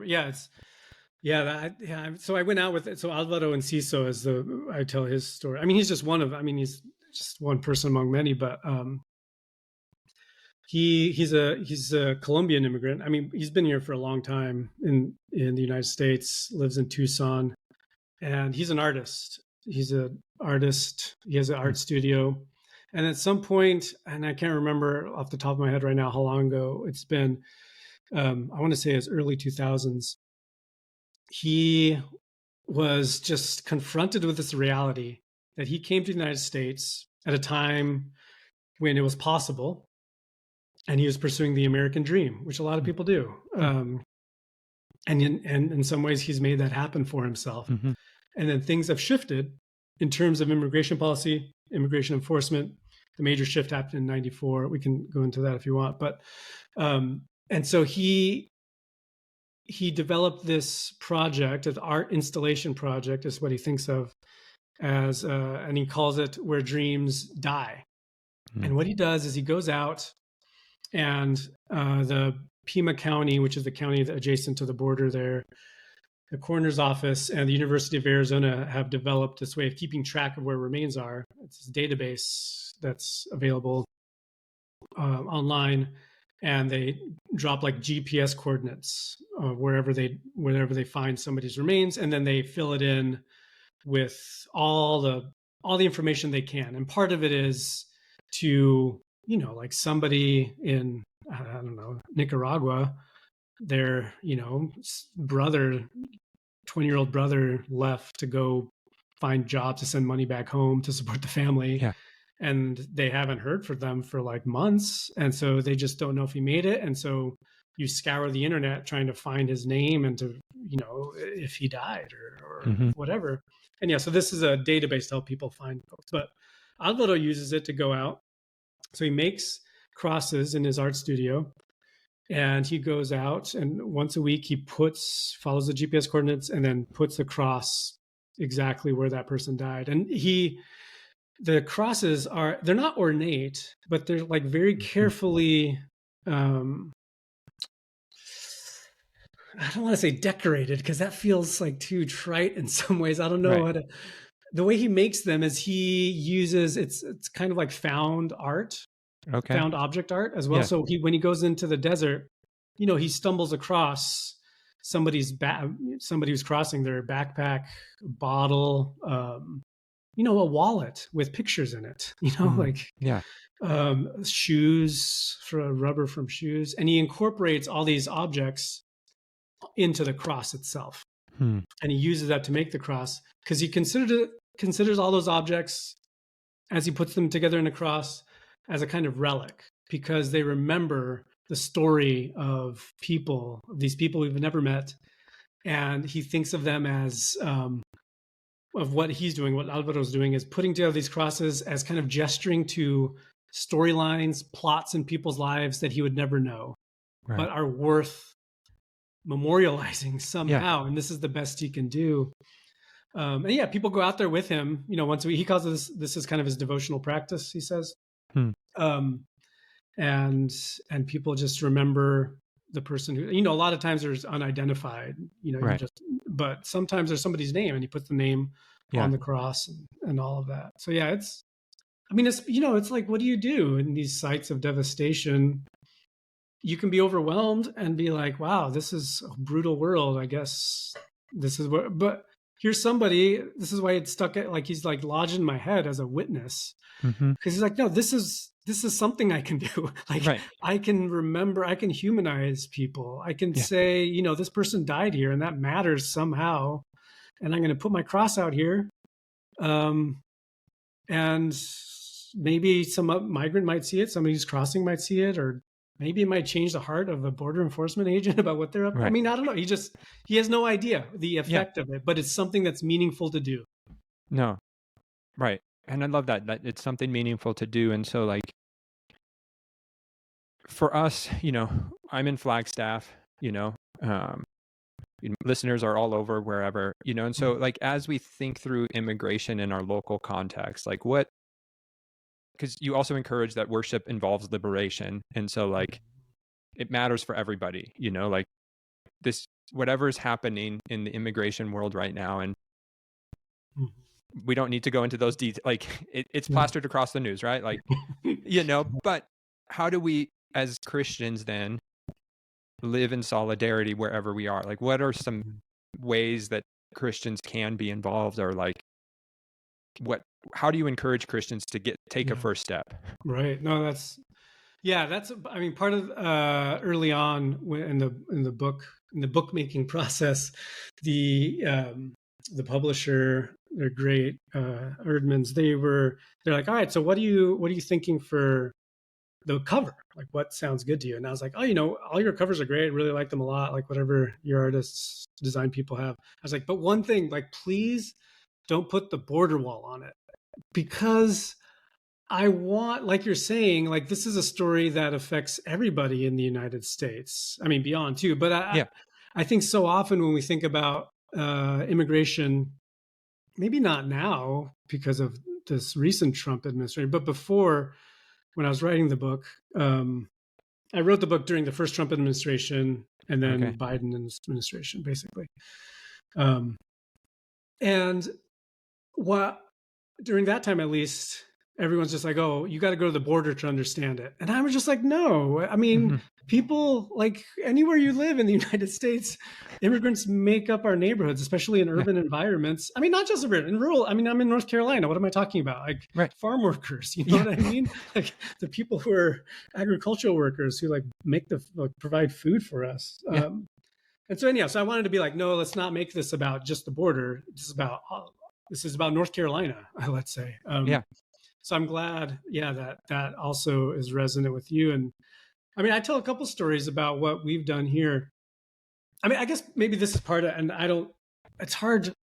[SPEAKER 2] So I went out with it. So Alvaro Enciso I tell his story. I mean, he's just he's just one person among many, but he's a Colombian immigrant. I mean, he's been here for a long time in the United States, lives in Tucson, and he's an artist. He's an artist. He has an art studio, And at some point, and I can't remember off the top of my head right now how long ago it's been, I want to say it's early 2000s, he was just confronted with this reality that he came to the United States at a time when it was possible, and he was pursuing the American dream, which a lot of people do. And in some ways, he's made that happen for himself.
[SPEAKER 1] Mm-hmm.
[SPEAKER 2] And then things have shifted in terms of immigration policy, immigration enforcement. The major shift happened in '94. We can go into that if you want. But and so he developed this project, an art installation project, is what he thinks of as, and he calls it "Where Dreams Die." Mm-hmm. And what he does is he goes out, and the Pima County, which is the county adjacent to the border there, the coroner's office and the University of Arizona have developed this way of keeping track of where remains are. It's a database that's available online, and they drop like GPS coordinates wherever they find somebody's remains, and then they fill it in with all the information they can. And part of it is to, like somebody in, I don't know, Nicaragua, their, brother, 20-year-old brother left to go find jobs to send money back home to support the family.
[SPEAKER 1] Yeah.
[SPEAKER 2] And they haven't heard from them for like months. And so they just don't know if he made it. And so you scour the internet trying to find his name and to, if he died or mm-hmm. whatever. And yeah, so this is a database to help people find folks. But Alvaro uses it to go out. So he makes crosses in his art studio, and he goes out, and once a week he follows the GPS coordinates and then puts the cross exactly where that person died. And the crosses they're not ornate, but they're like very carefully, I don't want to say decorated because that feels like too trite in some ways. I don't know how to. The way he makes them is he uses it's kind of like found art, found object art as well. Yeah. So when he goes into the desert, he stumbles across somebody who's crossing their backpack, bottle, a wallet with pictures in it. Shoes, rubber from shoes, and he incorporates all these objects into the cross itself. And he uses that to make the cross because he considers all those objects as he puts them together in a cross as a kind of relic, because they remember the story of these people we've never met. And he thinks of them as, of what he's doing, what Alvaro's doing is putting together these crosses as kind of gesturing to storylines, plots in people's lives that he would never know, but are worth memorializing somehow. Yeah. And this is the best he can do. And yeah, people go out there with him, once a week. He calls this is kind of his devotional practice, he says. And people just remember the person who, a lot of times there's unidentified, but sometimes there's somebody's name and he puts the name on the cross and all of that. So yeah, it's like, what do you do in these sites of devastation? You can be overwhelmed and be like, wow, this is a brutal world. I guess this is what, but here's somebody, this is why it's stuck at, like, he's like lodged in my head as a witness. Because he's like, no, this is something I can do. Like, I can remember, I can humanize people. I can say, this person died here and that matters somehow. And I'm going to put my cross out here. And maybe some migrant might see it. Somebody who's crossing might see it, or maybe it might change the heart of a border enforcement agent about what they're up to. I mean, I don't know. He has no idea the effect of it, but it's something that's meaningful to do.
[SPEAKER 1] No. Right. And I love that it's something meaningful to do. And so, like, for us, I'm in Flagstaff, listeners are all over, wherever, and so, like, as we think through immigration in our local context, like, because you also encourage that worship involves liberation. And so, like, it matters for everybody, like this, whatever is happening in the immigration world right now. And we don't need to go into those details. Like, it's plastered across the news, right? Like, but how do we as Christians then live in solidarity wherever we are? Like, what are some ways that Christians can be involved, or like, what how do you encourage Christians to take a first step?
[SPEAKER 2] Right. No, that's I mean, part of early on in the bookmaking process, the publisher, they're great, Erdmans. They're like, all right, so what are you thinking for the cover? Like, what sounds good to you? And I was like, oh, all your covers are great. Really like them a lot. Like whatever your artists, design people have. I was like, but one thing, like, please don't put the border wall on it, because I want, like you're saying, like this is a story that affects everybody in the United States. I mean, beyond too. But I think so often when we think about immigration, maybe not now because of this recent Trump administration, but before, when I was writing the book, I wrote the book during the first Trump administration and then Biden administration, basically. And what during that time, at least, everyone's just like, oh, you got to go to the border to understand it. And I was just like, no, I mean, people, like anywhere you live in the United States, immigrants make up our neighborhoods, especially in urban environments. I mean, not just urban, in rural. I mean, I'm in North Carolina. What am I talking about? Like farm workers, you know what I mean? Like the people who are agricultural workers who like provide food for us. And so anyhow, so I wanted to be like, no, let's not make this about just the border. This is about North Carolina, let's say. So I'm glad, that also is resonant with you. And I mean, I tell a couple stories about what we've done here. I mean, I guess maybe this is part of, and it's hard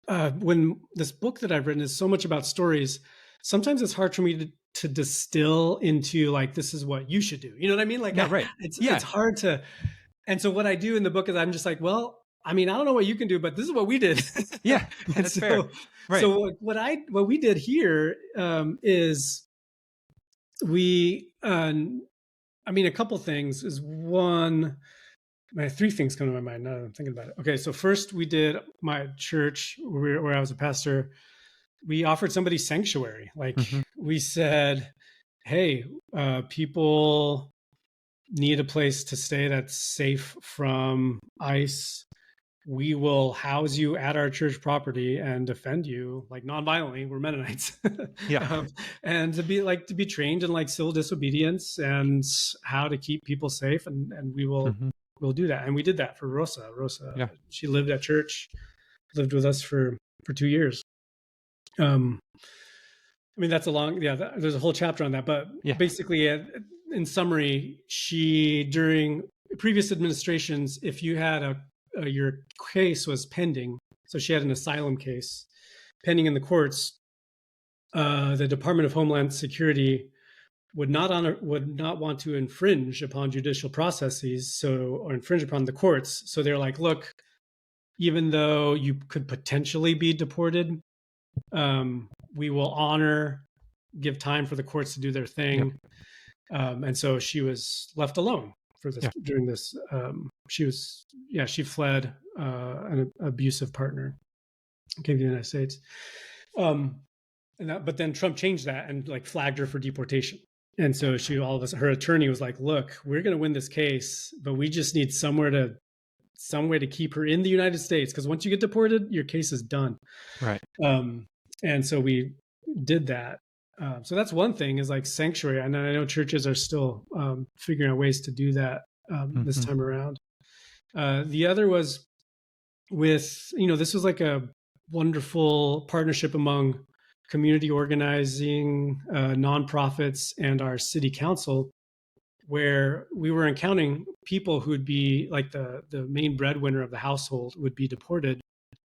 [SPEAKER 2] when this book that I've written is so much about stories. Sometimes it's hard for me to distill into like, this is what you should do. You know what I mean? Like, it's hard to. And so what I do in the book is I'm just like, well, I mean, I don't know what you can do, but this is what we did.
[SPEAKER 1] That's fair. Right.
[SPEAKER 2] So what we did here is we, I mean, a couple things is one, three things come to my mind now that I'm thinking about it. Okay, so first we did my church where I was a pastor. We offered somebody sanctuary. Like we said, hey, people need a place to stay that's safe from ICE. We will house you at our church property and defend you like non-violently. We're Mennonites. And to be trained in like civil disobedience and how to keep people safe. And we'll do that. And we did that for Rosa. She lived at church, lived with us for 2 years. I mean, that's a long, there's a whole chapter on that, but basically in summary, during previous administrations, if you had your case was pending. So she had an asylum case pending in the courts. The Department of Homeland Security would not want to infringe upon judicial processes, or infringe upon the courts. So they're like, look, even though you could potentially be deported, we will give time for the courts to do their thing. And so she was left alone for this during this. She fled an abusive partner, came to the United States. But then Trump changed that and like flagged her for deportation. And so her attorney was like, look, we're going to win this case, but we just need some way to keep her in the United States. Because once you get deported, your case is done. Right. And so we did that. So that's one thing, is like sanctuary. And I know churches are still figuring out ways to do that this time around. The other was with, this was like a wonderful partnership among community organizing, nonprofits, and our city council, where we were encountering people who would be like the main breadwinner of the household would be deported.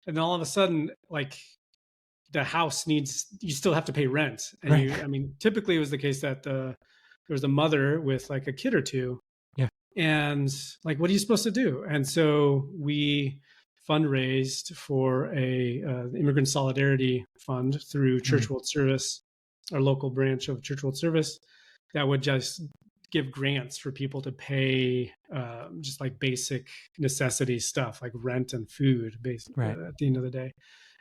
[SPEAKER 2] And then all of a sudden, like, the house you still have to pay rent. And typically it was the case that there was a mother with like a kid or two. Yeah. And like, what are you supposed to do? And so we fundraised for the Immigrant Solidarity Fund through Church World Service, our local branch of Church World Service, that would just give grants for people to pay just like basic necessity stuff like rent and food basically at the end of the day.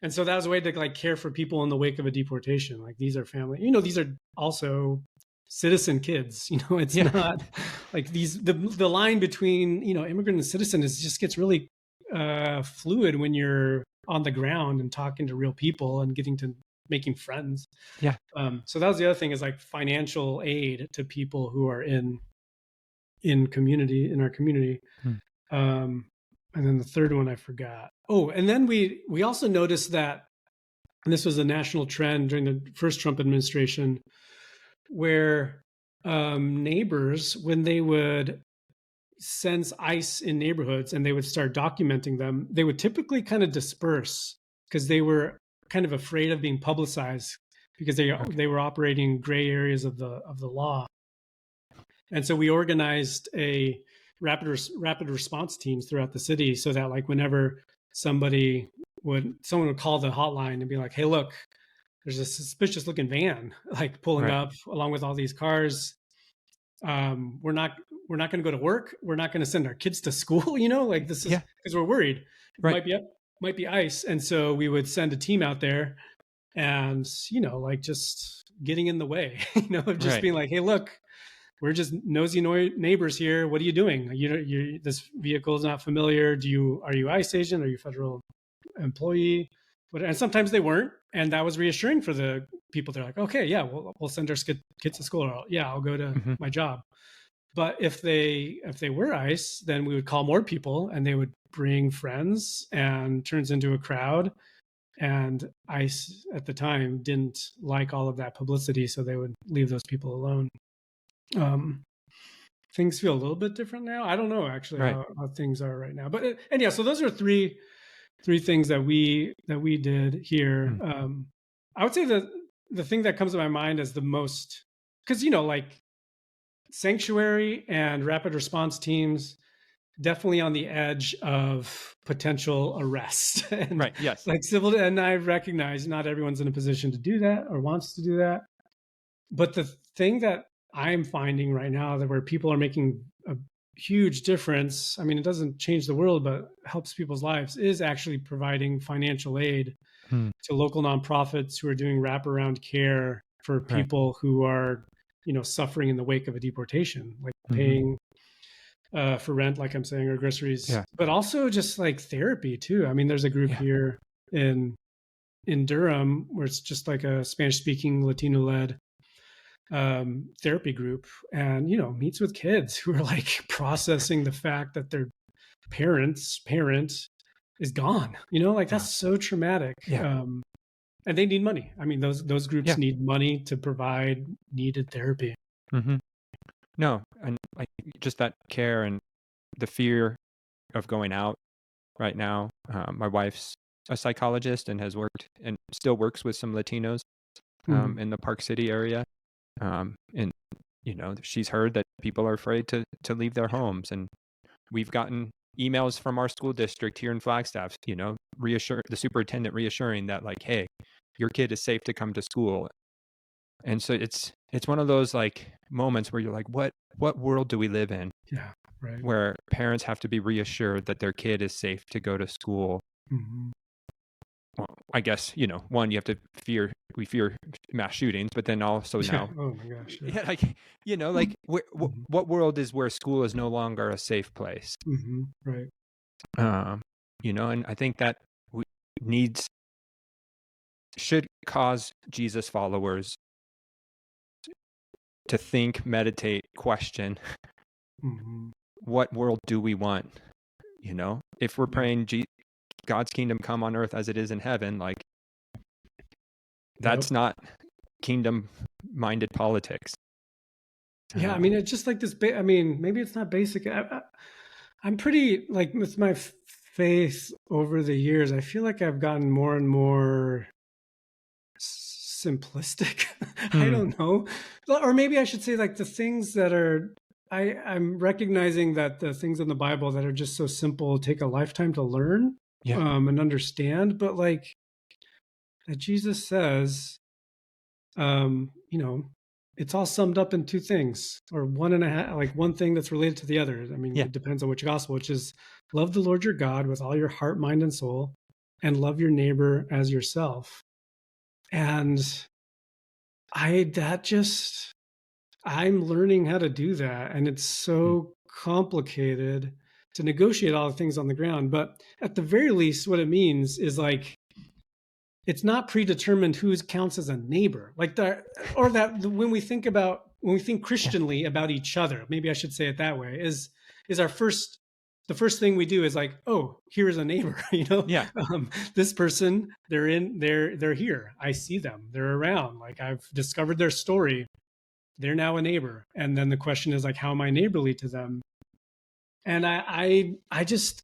[SPEAKER 2] And so that was a way to like care for people in the wake of a deportation. Like, these are family, these are also citizen kids, it's not like the line between, immigrant and citizen just gets really fluid when you're on the ground and talking to real people and getting to making friends.
[SPEAKER 1] Yeah.
[SPEAKER 2] So that was the other thing, is like financial aid to people who are in our community.
[SPEAKER 1] Hmm.
[SPEAKER 2] And then the third one I forgot. Oh, and then we also noticed that, and this was a national trend during the first Trump administration, where neighbors, when they would sense ICE in neighborhoods and they would start documenting them, they would typically kind of disperse because they were kind of afraid of being publicized, because they were operating gray areas of the law. And so we organized a rapid response teams throughout the city, so that like whenever someone would call the hotline and be like, "Hey, look, there's a suspicious looking van like pulling up along with all these cars. We're not going to go to work. We're not going to send our kids to school. Like this is because we're worried. It might be ICE." And so we would send a team out there, and like just getting in the way, of just being like, "Hey, look, we're just nosy neighbors here. What are you doing? This vehicle is not familiar. Are you ICE agent? Are you federal employee?" And sometimes they weren't, and that was reassuring for the people. They're like, "Okay, yeah, we'll send our kids to school. Or, yeah, I'll go to my job." But if they were ICE, then we would call more people, and they would bring friends, and turns into a crowd. And ICE at the time didn't like all of that publicity, so they would leave those people alone. Things feel a little bit different now. I don't know actually how things are right now, but so those are three things that we did here. I would say that the thing that comes to my mind as the most, because like sanctuary and rapid response teams, definitely on the edge of potential arrest. And
[SPEAKER 1] Yes.
[SPEAKER 2] Like civil, and I recognize not everyone's in a position to do that or wants to do that. But the thing that I'm finding right now, that where people are making a huge difference, I mean, it doesn't change the world, but helps people's lives, is actually providing financial aid to local nonprofits who are doing wraparound care for people who are, suffering in the wake of a deportation, like paying for rent, like I'm saying, or groceries, but also just like therapy too. I mean, there's a group here in Durham where it's just like a Spanish-speaking Latino-led therapy group, and meets with kids who are like processing the fact that their parent is gone. Like that's so traumatic. And they need money. I mean, those groups need money to provide needed therapy.
[SPEAKER 1] No, and like just that care and the fear of going out right now. My wife's a psychologist and has worked and still works with some Latinos in the Park City area. And she's heard that people are afraid to leave their homes, and we've gotten emails from our school district here in Flagstaff, the superintendent reassuring that like, hey, your kid is safe to come to school. And so it's one of those like moments where you're like, what world do we live in? Where parents have to be reassured that their kid is safe to go to school. Well, I guess, one, you have to we fear mass shootings, but then also now,
[SPEAKER 2] oh my gosh,
[SPEAKER 1] like what world is where school is no longer a safe place? And I think that should cause Jesus followers to think, meditate, question, what world do we want? If we're praying God's kingdom come on earth as it is in heaven, like that's not kingdom-minded politics.
[SPEAKER 2] I mean, it's just like this. I mean, maybe it's not basic. I'm pretty like with my faith over the years. I feel like I've gotten more and more simplistic. I don't know, or maybe I should say like the things that are. I'm recognizing that the things in the Bible that are just so simple take a lifetime to learn and understand. But like that Jesus says, it's all summed up in two things, or one and a half, like one thing that's related to the other. I mean, it depends on which gospel, which is love the Lord your God with all your heart, mind, and soul, and love your neighbor as yourself. And I'm learning how to do that. And it's so complicated to negotiate all the things on the ground. But at the very least, what it means is like, it's not predetermined who counts as a neighbor, like when we think Christianly about each other, maybe I should say it that way, is the first thing we do is like, oh, here's a neighbor,
[SPEAKER 1] Yeah.
[SPEAKER 2] This person, they're here. I see them. They're around. Like, I've discovered their story. They're now a neighbor. And then the question is like, how am I neighborly to them? And I just,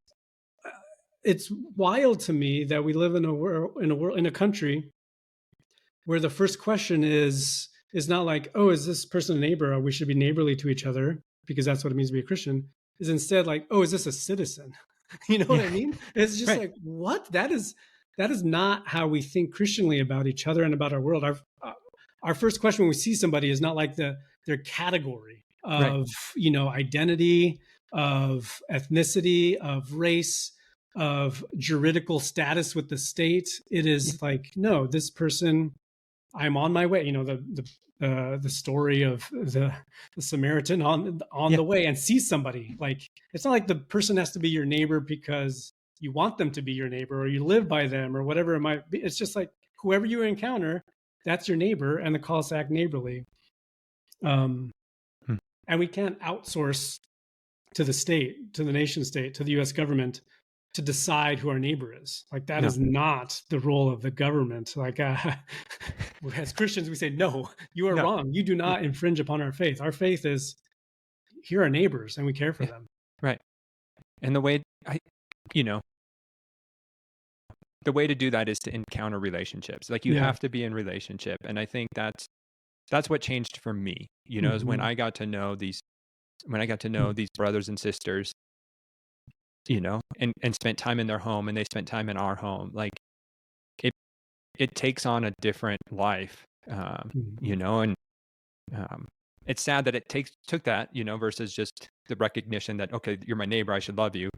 [SPEAKER 2] it's wild to me that we live in a country where the first question is not like, oh, is this person a neighbor, or we should be neighborly to each other because that's what it means to be a Christian, is instead like, oh, is this a citizen? You know what I mean? It's just
[SPEAKER 1] Right.
[SPEAKER 2] like, what? That is not how we think Christianly about each other and about our world. Our first question when we see somebody is not like their category of, identity, of ethnicity, of race, of juridical status with the state. It is like, no, this person, I'm on my way. The story of the Samaritan on the way and sees somebody. Like, it's not like the person has to be your neighbor because you want them to be your neighbor or you live by them or whatever it might be. It's just like whoever you encounter, that's your neighbor, and the call is to act neighborly. And we can't outsource to the state, to the nation state, to the U.S. government to decide who our neighbor is. Like, that is not the role of the government. Like, as Christians, we say, no, you are wrong. You do not infringe upon our faith. Our faith is, here are neighbors, and we care for them.
[SPEAKER 1] Right. And the way the way to do that is to encounter relationships. Like, you have to be in relationship. And I think that's what changed for me, is when I got to know these brothers and sisters, and spent time in their home, and they spent time in our home. Like, it takes on a different life, and it's sad that it took that, versus just the recognition that, okay, you're my neighbor, I should love you.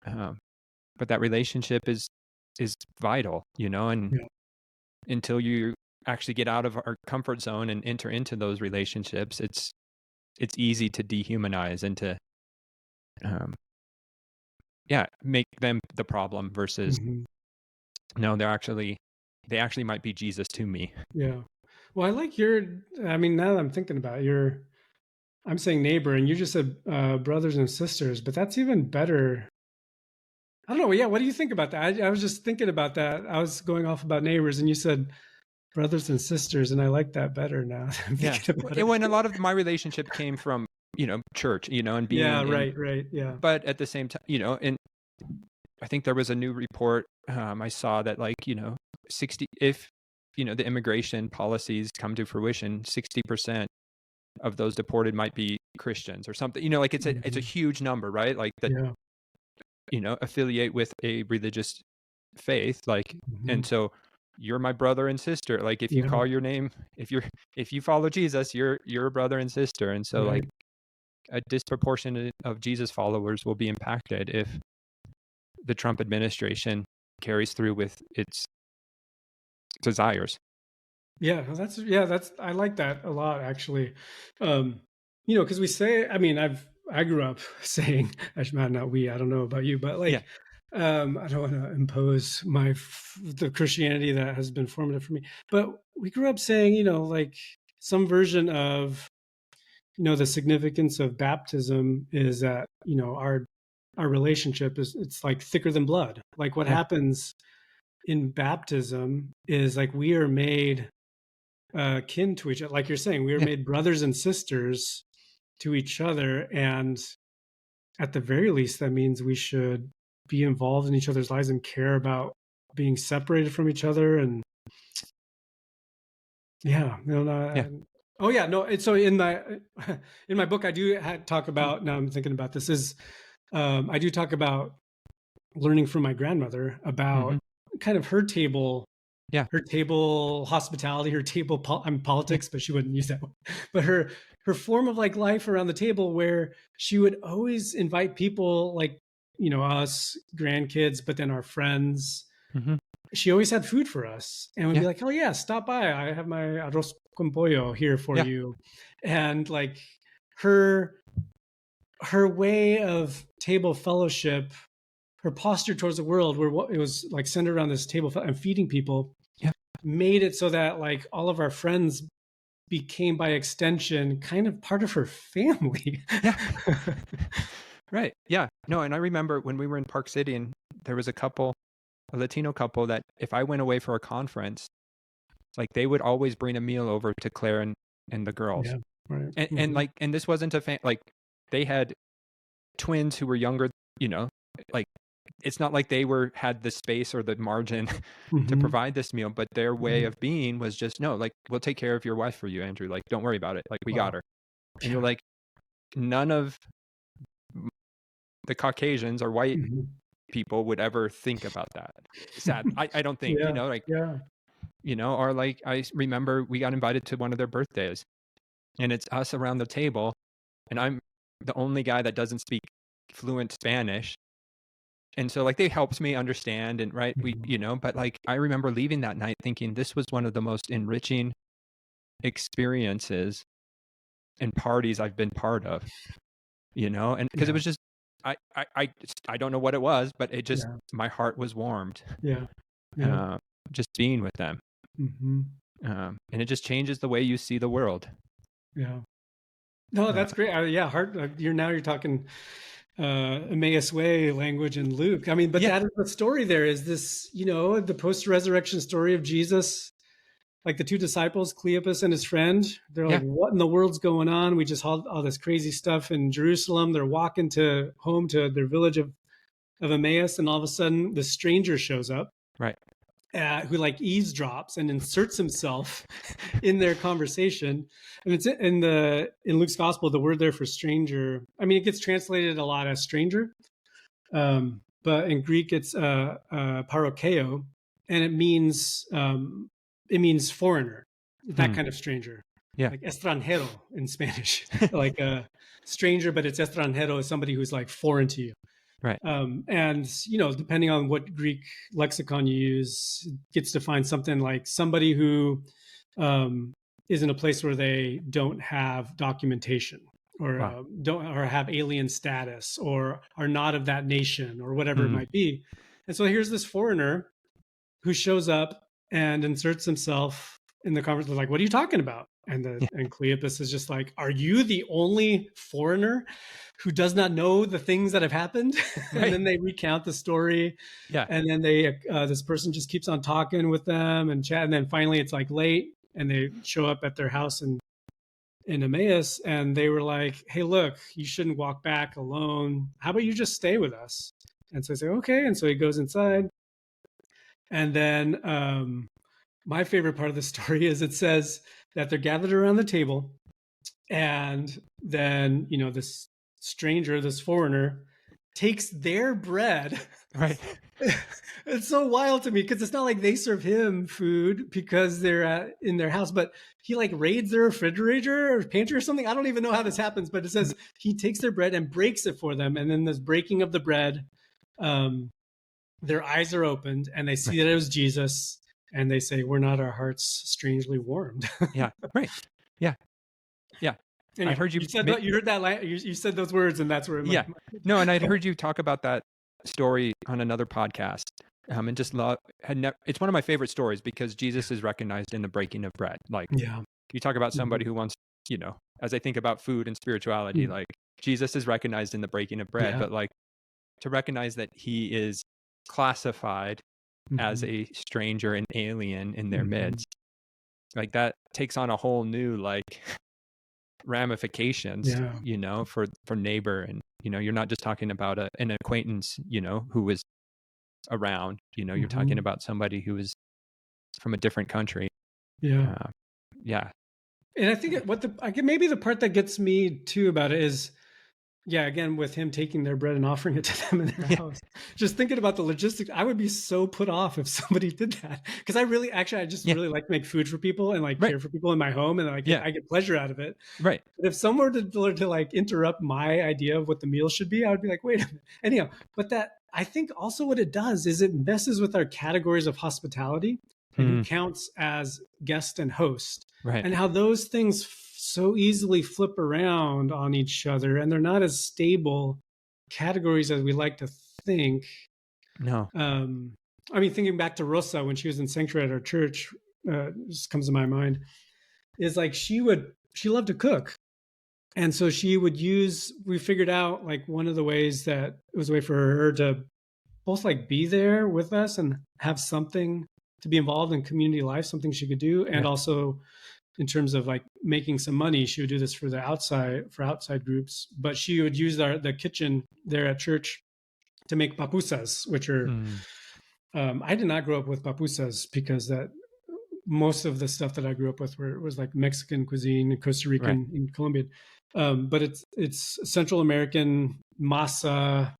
[SPEAKER 1] But that relationship is vital, and until you actually get out of our comfort zone and enter into those relationships, it's easy to dehumanize and to, make them the problem versus, no, they actually might be Jesus to me. Yeah.
[SPEAKER 2] Well, I like now that I'm thinking about it, I'm saying neighbor, and you just said brothers and sisters, but that's even better. I don't know. Yeah. What do you think about that? I was just thinking about that. I was going off about neighbors, and you said brothers and sisters, and I like that better now.
[SPEAKER 1] When a lot of my relationship came from, church, and being
[SPEAKER 2] right. Yeah.
[SPEAKER 1] But at the same time, and I think there was a new report I saw that, like, 60, if, the immigration policies come to fruition, 60% of those deported might be Christians or something, like it's a huge number, right? Like that, affiliate with a religious faith, like, and so you're my brother and sister. Like, if you call your name, if you follow Jesus, you're a brother and sister. And so like a disproportionate of Jesus followers will be impacted if the Trump administration carries through with its desires. I like that a lot, actually. Because we say, I grew up saying, not we, I don't know about you, but like, I don't want to impose the Christianity that has been formative for me, but we grew up saying, like some version of, the significance of baptism is that, our relationship it's like thicker than blood. Like, what happens in baptism is like we are made kin to each other. Like you're saying, we are made brothers and sisters to each other. And at the very least, that means we should be involved in each other's lives and care about being separated from each other. And so in my book, I do talk about, now I'm thinking about this, is I do talk about learning from my grandmother about kind of her table hospitality, her table politics, but she wouldn't use that one. But her form of like life around the table, where she would always invite people, like, us grandkids, but then our friends. She always had food for us, and we'd be like, oh yeah, stop by. I have my arroz con pollo here for you. And like her way of table fellowship, her posture towards the world, where it was like centered around this table and feeding people,
[SPEAKER 2] made it so that like all of our friends became by extension kind of part of her family.
[SPEAKER 1] Yeah. Right. Yeah. No, and I remember when we were in Park City and there was a Latino couple that if I went away for a conference, like they would always bring a meal over to Claire and the girls.
[SPEAKER 2] Yeah. Right.
[SPEAKER 1] And like, and this wasn't like they had twins who were younger, like it's not like they had the space or the margin to provide this meal, but their way of being was just, no, like, we'll take care of your wife for you, Andrew. Like, don't worry about it. Like, we got her. And you're like, none of the Caucasians or white people would ever think about that. Sad. I don't think, or like, I remember we got invited to one of their birthdays and it's us around the table and I'm the only guy that doesn't speak fluent Spanish. And so like they helped me understand and but like I remember leaving that night thinking this was one of the most enriching experiences and parties I've been part of, and because it was just, I don't know what it was, but it just, my heart was warmed. Just being with them. And it just changes the way you see the world.
[SPEAKER 2] Yeah. No, that's great. You're talking Emmaus Way language in Luke. I mean, but that is the story there is this, the post-resurrection story of Jesus, like the two disciples, Cleopas and his friend, they're like, what in the world's going on? We just had all this crazy stuff in Jerusalem. They're walking home to their village of Emmaus. And all of a sudden the stranger shows up.
[SPEAKER 1] Right.
[SPEAKER 2] Who like eavesdrops and inserts himself in their conversation. And it's in Luke's gospel, the word there for stranger, I mean, it gets translated a lot as stranger. But in Greek, it's parokeo, and it means foreigner, that kind of stranger.
[SPEAKER 1] Yeah.
[SPEAKER 2] Like extranjero in Spanish, like a stranger, but it's extranjero is somebody who's like foreign to you.
[SPEAKER 1] Right.
[SPEAKER 2] And, depending on what Greek lexicon you use, it gets defined something like somebody who is in a place where they don't have documentation or or have alien status or are not of that nation or whatever it might be. And so here's this foreigner who shows up and inserts himself in the conversation, like, what are you talking about? And Cleopas is just like, are you the only foreigner who does not know the things that have happened?
[SPEAKER 1] Right.
[SPEAKER 2] And then they recount the story.
[SPEAKER 1] Yeah.
[SPEAKER 2] And then this person just keeps on talking with them and chat. And then finally it's like late and they show up at their house in Emmaus. And they were like, hey, look, you shouldn't walk back alone. How about you just stay with us? And so I say, okay. And so he goes inside. And then my favorite part of the story is it says that they're gathered around the table, and then this stranger, this foreigner, takes their bread.
[SPEAKER 1] Right.
[SPEAKER 2] It's so wild to me because it's not like they serve him food because they're in their house, but he like raids their refrigerator or pantry or something. I don't even know how this happens, but it says he takes their bread and breaks it for them, and then this breaking of the bread, their eyes are opened and they see that it was Jesus. And they say, "We're not our hearts strangely warmed."
[SPEAKER 1] Yeah. Right. Yeah. Yeah.
[SPEAKER 2] Anyway,
[SPEAKER 1] I heard you.
[SPEAKER 2] You heard that. You said those words, and that's where.
[SPEAKER 1] No, and I'd heard you talk about that story on another podcast, and just it's one of my favorite stories because Jesus is recognized in the breaking of bread. Like, you talk about somebody who wants, as I think about food and spirituality, like Jesus is recognized in the breaking of bread, but like to recognize that he is classified as a stranger and alien in their midst, like that takes on a whole new like ramifications, for neighbor, and you're not just talking about an acquaintance, who was around, you're talking about somebody who is from a different country.
[SPEAKER 2] And I think maybe the part that gets me too about it is, again, with him taking their bread and offering it to them in their house. Just thinking about the logistics, I would be so put off if somebody did that. Because I really like to make food for people and like care for people in my home, and I get pleasure out of it.
[SPEAKER 1] Right.
[SPEAKER 2] But if someone were to like interrupt my idea of what the meal should be, I would be like, wait a minute. Anyhow, but that I think also what it does is it messes with our categories of hospitality and who counts as guest and host.
[SPEAKER 1] Right.
[SPEAKER 2] And how those things so easily flip around on each other, and they're not as stable categories as we like to think.
[SPEAKER 1] No.
[SPEAKER 2] I mean, thinking back to Rosa when she was in sanctuary at our church, just comes to my mind is like she loved to cook. And so we figured out like one of the ways that it was a way for her to both like be there with us and have something to be involved in community life, something she could do. And also in terms of like making some money, she would do this for outside groups, but she would use the kitchen there at church to make papusas, which are, I did not grow up with papusas because that most of the stuff that I grew up with was like Mexican cuisine, Costa Rican, and Colombian. But it's Central American masa,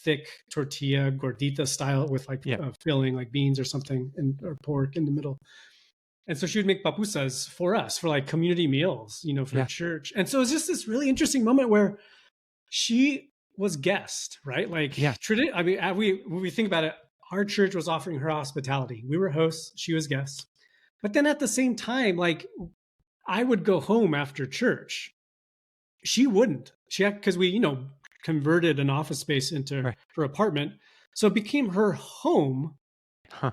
[SPEAKER 2] thick tortilla, gordita style with like filling, like beans or something, or pork in the middle. And so she would make papusas for us for like community meals, for church. And so it's just this really interesting moment where she was guest, right? Like, I mean, when we think about it, our church was offering her hospitality. We were hosts, she was guest. But then at the same time, like I would go home after church. She wouldn't. Because we, converted an office space into her apartment. So it became her home.
[SPEAKER 1] Huh.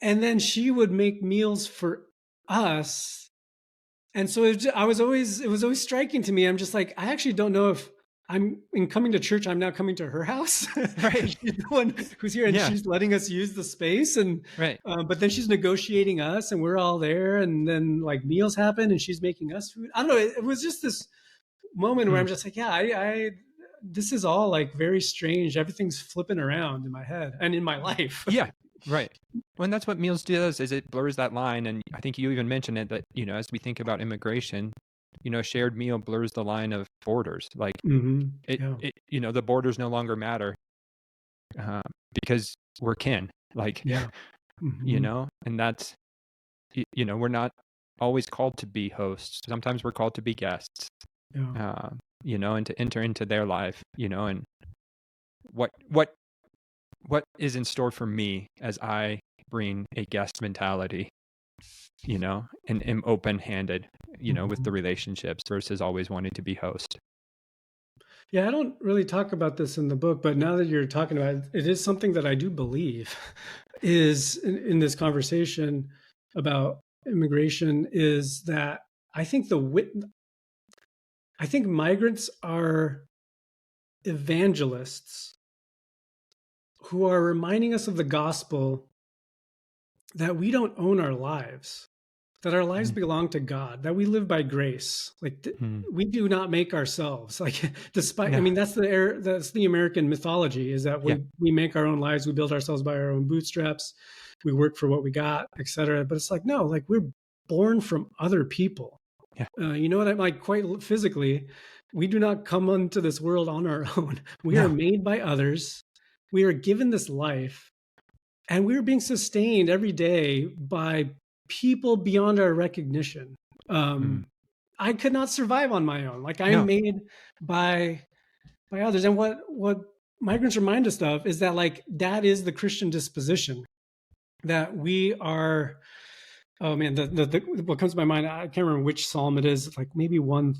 [SPEAKER 2] And then she would make meals for us. And so it was always striking to me. I'm just like, I actually don't know if in coming to church, I'm now coming to her house.
[SPEAKER 1] Right.
[SPEAKER 2] She's the one who's here and she's letting us use the space. And, but then she's negotiating us and we're all there. And then like meals happen and she's making us food. I don't know. It was just this moment where I'm just like, this is all like very strange. Everything's flipping around in my head and in my life.
[SPEAKER 1] Yeah. Right. Well, and that's what meals does, is it blurs that line. And I think you even mentioned it that, as we think about immigration, shared meal blurs the line of borders. Like the borders no longer matter because we're kin. Like, and that's, we're not always called to be hosts. Sometimes we're called to be guests, and to enter into their life, and what is in store for me as I bring a guest mentality, and am open-handed, with the relationships versus always wanting to be host.
[SPEAKER 2] Yeah, I don't really talk about this in the book, but now that you're talking about it, it is something that I do believe is in this conversation about immigration is that I think migrants are evangelists who are reminding us of the gospel that we don't own our lives, that our lives belong to God, that we live by grace. Like we do not make ourselves. Like despite, I mean, that's the American mythology is that we make our own lives, we build ourselves by our own bootstraps, we work for what we got, etc. But it's like, no, like we're born from other people. You know what I'm like, quite physically, we do not come into this world on our own. We are made by others. We are given this life and we're being sustained every day by people beyond our recognition. I could not survive on my own. Like I'm made by others. And what migrants remind us of is that like, that is the Christian disposition, that we are, oh man, what comes to my mind, I can't remember which Psalm it is, like maybe one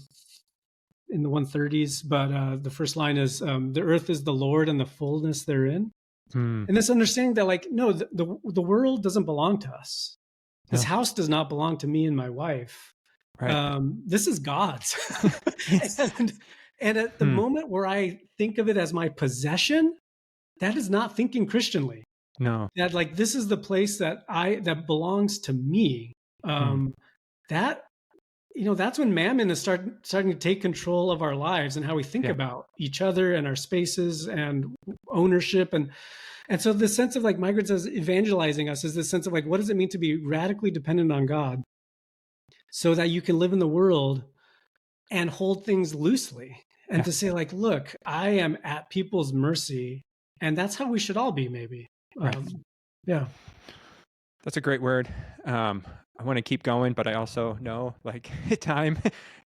[SPEAKER 2] in the 130s, but the first line is, the earth is the Lord and the fullness therein. And this understanding that like, no, the world doesn't belong to us. This house does not belong to me and my wife. This is God's. and at the moment where I think of it as my possession, that is not thinking Christianly.
[SPEAKER 1] No.
[SPEAKER 2] That like, this is the place that belongs to me. That, that's when mammon is starting to take control of our lives and how we think about each other and our spaces and ownership. And so the sense of like migrants as evangelizing us is this sense of like, what does it mean to be radically dependent on God so that you can live in the world and hold things loosely and to say like, look, I am at people's mercy. And that's how we should all be, maybe.
[SPEAKER 1] That's a great word. I want to keep going, but I also know like time,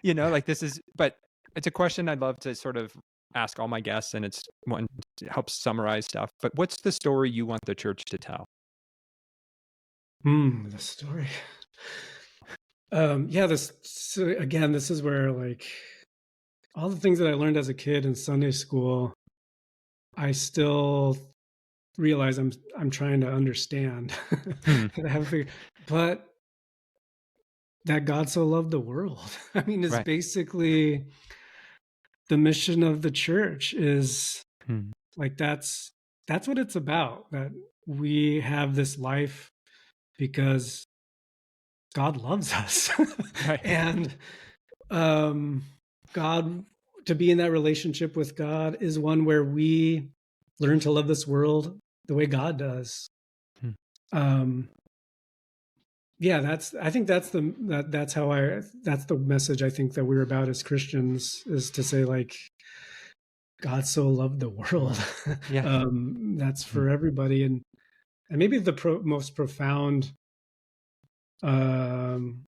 [SPEAKER 1] like this is, but it's a question I'd love to sort of ask all my guests, and it's one helps summarize stuff. But what's the story you want the church to tell?
[SPEAKER 2] The story. This is where like all the things that I learned as a kid in Sunday school, I still realize I'm trying to understand.
[SPEAKER 1] Hmm.
[SPEAKER 2] I haven't figured, but that God so loved the world. I mean, it's
[SPEAKER 1] Right.
[SPEAKER 2] basically the mission of the church is
[SPEAKER 1] Hmm.
[SPEAKER 2] like that's what it's about. That we have this life because God loves us.
[SPEAKER 1] Right.
[SPEAKER 2] And um God, to be in that relationship with God is one where we learn to love this world the way God does.
[SPEAKER 1] Hmm.
[SPEAKER 2] Um yeah, I think that's that's the message I think that we're about as Christians, is to say like God so loved the world.
[SPEAKER 1] Yeah.
[SPEAKER 2] That's
[SPEAKER 1] Hmm.
[SPEAKER 2] for everybody. And maybe the most profound, um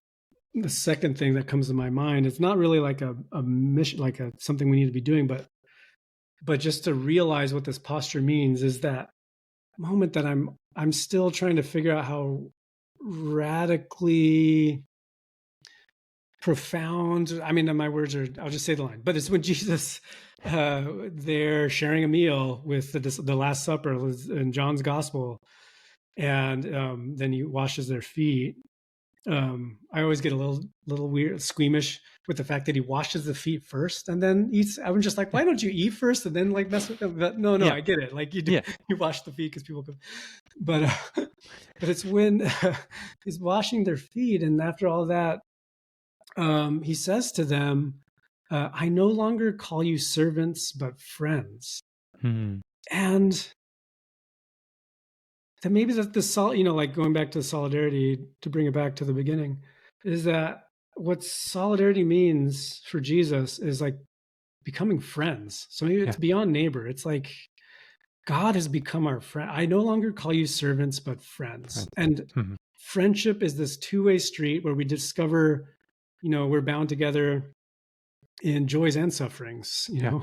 [SPEAKER 2] the second thing that comes to my mind, it's not really like a mission, like a something we need to be doing, but just to realize what this posture means is that moment that I'm still trying to figure out how radically profound, I mean, my words are, I'll just say the line, but it's when Jesus, they're sharing a meal with the Last Supper in John's Gospel, and then he washes their feet. I always get a little weird, squeamish with the fact that he washes the feet first and then eats. I'm just like,
[SPEAKER 1] Yeah.
[SPEAKER 2] why don't you eat first and then like mess with them? But no,
[SPEAKER 1] Yeah.
[SPEAKER 2] I get it. Like you do,
[SPEAKER 1] Yeah.
[SPEAKER 2] you wash the feet because people go, but but it's when he's washing their feet, and after all that, he says to them, "I no longer call you servants, but friends."
[SPEAKER 1] Hmm.
[SPEAKER 2] And that maybe that like going back to solidarity, to bring it back to the beginning, is that what solidarity means for Jesus is like becoming friends. So maybe
[SPEAKER 1] Yeah.
[SPEAKER 2] it's beyond neighbor. It's like God has become our friend. I no longer call you servants, but friends.
[SPEAKER 1] Right.
[SPEAKER 2] And
[SPEAKER 1] Hmm.
[SPEAKER 2] friendship is this two-way street where we discover, we're bound together in joys and sufferings,
[SPEAKER 1] Yeah.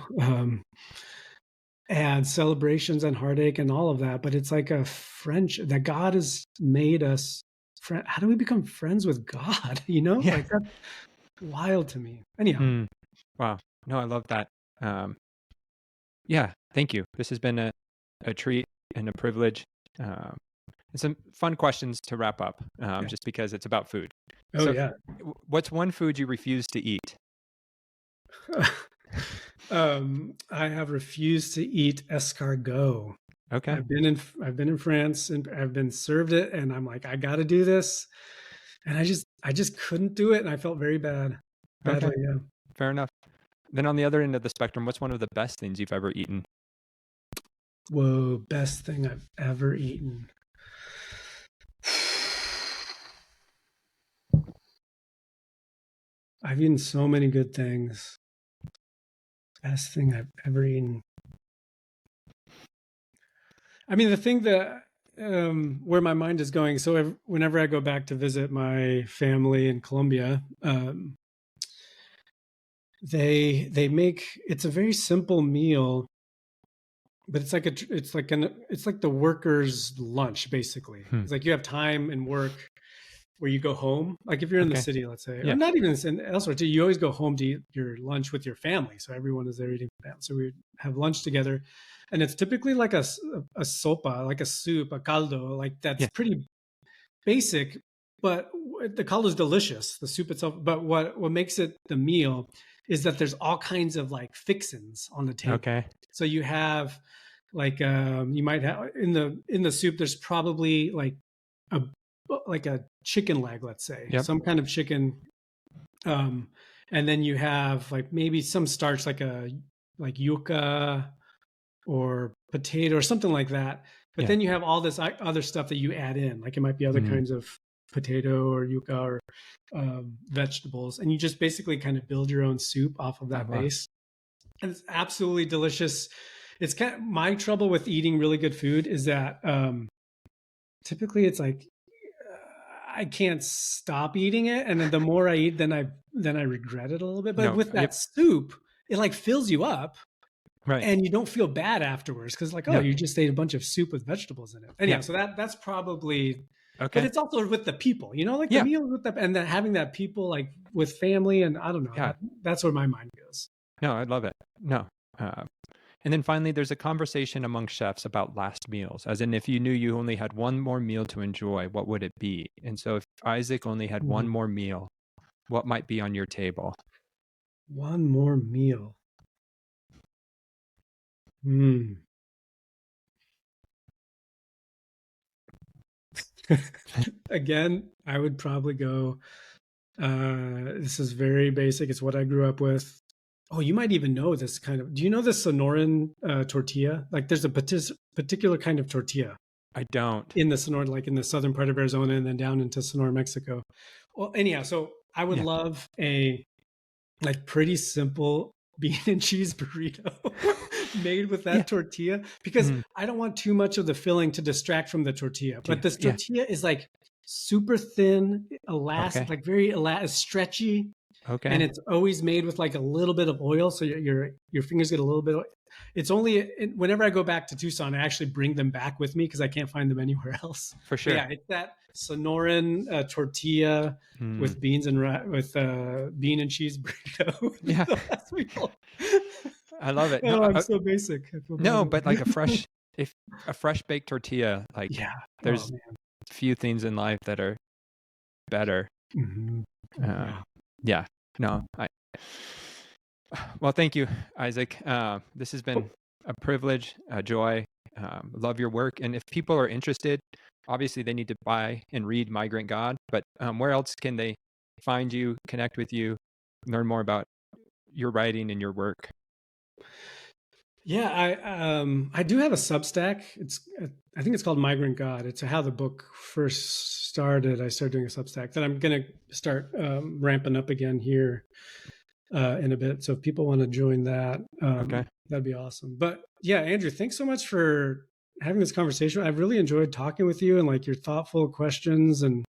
[SPEAKER 2] and celebrations and heartache and all of that. But it's like a friendship that God has made us. How do we become friends with God?
[SPEAKER 1] Yeah.
[SPEAKER 2] Like that's wild to me. Anyhow,
[SPEAKER 1] Hmm. Wow. No, I love that. Um, yeah. Thank you. This has been a treat and a privilege. Um, and some fun questions to wrap up,
[SPEAKER 2] yeah.
[SPEAKER 1] just because it's about food.
[SPEAKER 2] Oh
[SPEAKER 1] So,
[SPEAKER 2] yeah.
[SPEAKER 1] what's one food you refuse to eat?
[SPEAKER 2] I have refused to eat escargot.
[SPEAKER 1] Okay.
[SPEAKER 2] I've been in France and I've been served it, and I'm like, I got to do this, and I just couldn't do it, and I felt very
[SPEAKER 1] Okay.
[SPEAKER 2] badly. Yeah.
[SPEAKER 1] Fair enough. Then on the other end of the spectrum, what's one of the best things you've ever eaten?
[SPEAKER 2] Whoa, best thing I've ever eaten. I've eaten so many good things. Best thing I've ever eaten. I mean, the thing that where my mind is going. So whenever I go back to visit my family in Colombia, they make, it's a very simple meal, but it's like the worker's lunch basically.
[SPEAKER 1] Hmm.
[SPEAKER 2] It's like you have time and work where you go home, like if you're in the
[SPEAKER 1] Okay.
[SPEAKER 2] city, let's say, or
[SPEAKER 1] Yeah.
[SPEAKER 2] not even elsewhere too, you always go home to eat your lunch with your family. So everyone is there eating with family. So we have lunch together, and it's typically like a sopa, like a soup, a caldo, like that's
[SPEAKER 1] Yeah.
[SPEAKER 2] pretty basic, but the caldo is delicious, the soup itself. But what makes it the meal is that there's all kinds of like fixins on the table.
[SPEAKER 1] Okay.
[SPEAKER 2] So you have like you might have in the soup, there's probably a like a chicken leg, let's say,
[SPEAKER 1] Yep.
[SPEAKER 2] some kind of chicken, um, and then you have like maybe some starch, like yuca or potato or something like that. But
[SPEAKER 1] Yeah.
[SPEAKER 2] then you have all this other stuff that you add in, like it might be other
[SPEAKER 1] Mm.
[SPEAKER 2] kinds of potato or yuca or vegetables, and you just basically kind of build your own soup off of that
[SPEAKER 1] wow.
[SPEAKER 2] base, and it's absolutely delicious. It's kind of my trouble with eating really good food is that typically it's like I can't stop eating it, and then the more I eat, then I regret it a little bit. But
[SPEAKER 1] No.
[SPEAKER 2] with
[SPEAKER 1] Yep.
[SPEAKER 2] that soup, it like fills you up,
[SPEAKER 1] Right.
[SPEAKER 2] and you don't feel bad afterwards because like, oh,
[SPEAKER 1] Yeah.
[SPEAKER 2] you just ate a bunch of soup with vegetables in it. Anyhow,
[SPEAKER 1] Yeah.
[SPEAKER 2] so that's probably. But
[SPEAKER 1] Okay.
[SPEAKER 2] it's also with the people, like the
[SPEAKER 1] Yeah.
[SPEAKER 2] meal with the, and then having that people like with family, and I don't know,
[SPEAKER 1] Yeah.
[SPEAKER 2] that's where my mind goes.
[SPEAKER 1] No, I love it. No. And then finally, there's a conversation among chefs about last meals, as in if you knew you only had one more meal to enjoy, what would it be? And so if Isaac only had one more meal, what might be on your table?
[SPEAKER 2] One more meal. Again, I would probably go. This is very basic. It's what I grew up with. Oh, you might even know this kind of. Do you know the Sonoran tortilla? Like, there's a particular kind of tortilla.
[SPEAKER 1] I don't.
[SPEAKER 2] In the Sonoran, like in the southern part of Arizona, and then down into Sonora, Mexico. Well, anyhow, so I would love a like pretty simple bean and cheese burrito made with that tortilla, because I don't want too much of the filling to distract from the tortilla. But this tortilla is like super thin, elastic, like very stretchy. Okay. And it's always made with like a little bit of oil, so your fingers get a little bit. It's only whenever I go back to Tucson, I actually bring them back with me because I can't find them anywhere else.
[SPEAKER 1] For sure.
[SPEAKER 2] But yeah, it's that Sonoran tortilla with beans and with bean and cheese burrito.
[SPEAKER 1] Yeah, I love it.
[SPEAKER 2] No, I'm so basic.
[SPEAKER 1] No, but like a fresh baked tortilla. Like there's few things in life that are better. Yeah. No. Well, thank you, Isaac. This has been a privilege, a joy. Love your work. And if people are interested, obviously they need to buy and read Migrant God. But where else can they find you, connect with you, learn more about your writing and your work?
[SPEAKER 2] Yeah, I do have a Substack. I think it's called Migrant God. It's how the book first started. I started doing a Substack that I'm going to start ramping up again here in a bit. So if people want to join that, that'd be awesome. But yeah, Andrew, thanks so much for having this conversation. I've really enjoyed talking with you and like your thoughtful questions. And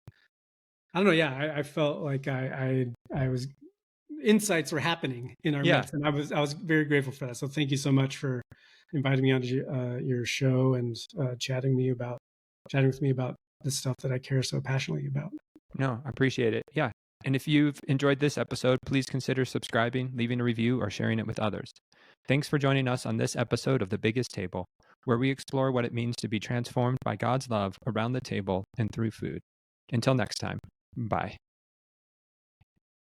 [SPEAKER 2] I don't know. Yeah, I felt like I was insights were happening in our midst, and I was very grateful for that. So thank you so much for inviting me onto your show and chatting with me about the stuff that I care so passionately about.
[SPEAKER 1] No, I appreciate it. Yeah. And if you've enjoyed this episode, please consider subscribing, leaving a review, or sharing it with others. Thanks for joining us on this episode of The Biggest Table, where we explore what it means to be transformed by God's love around the table and through food. Until next time, bye.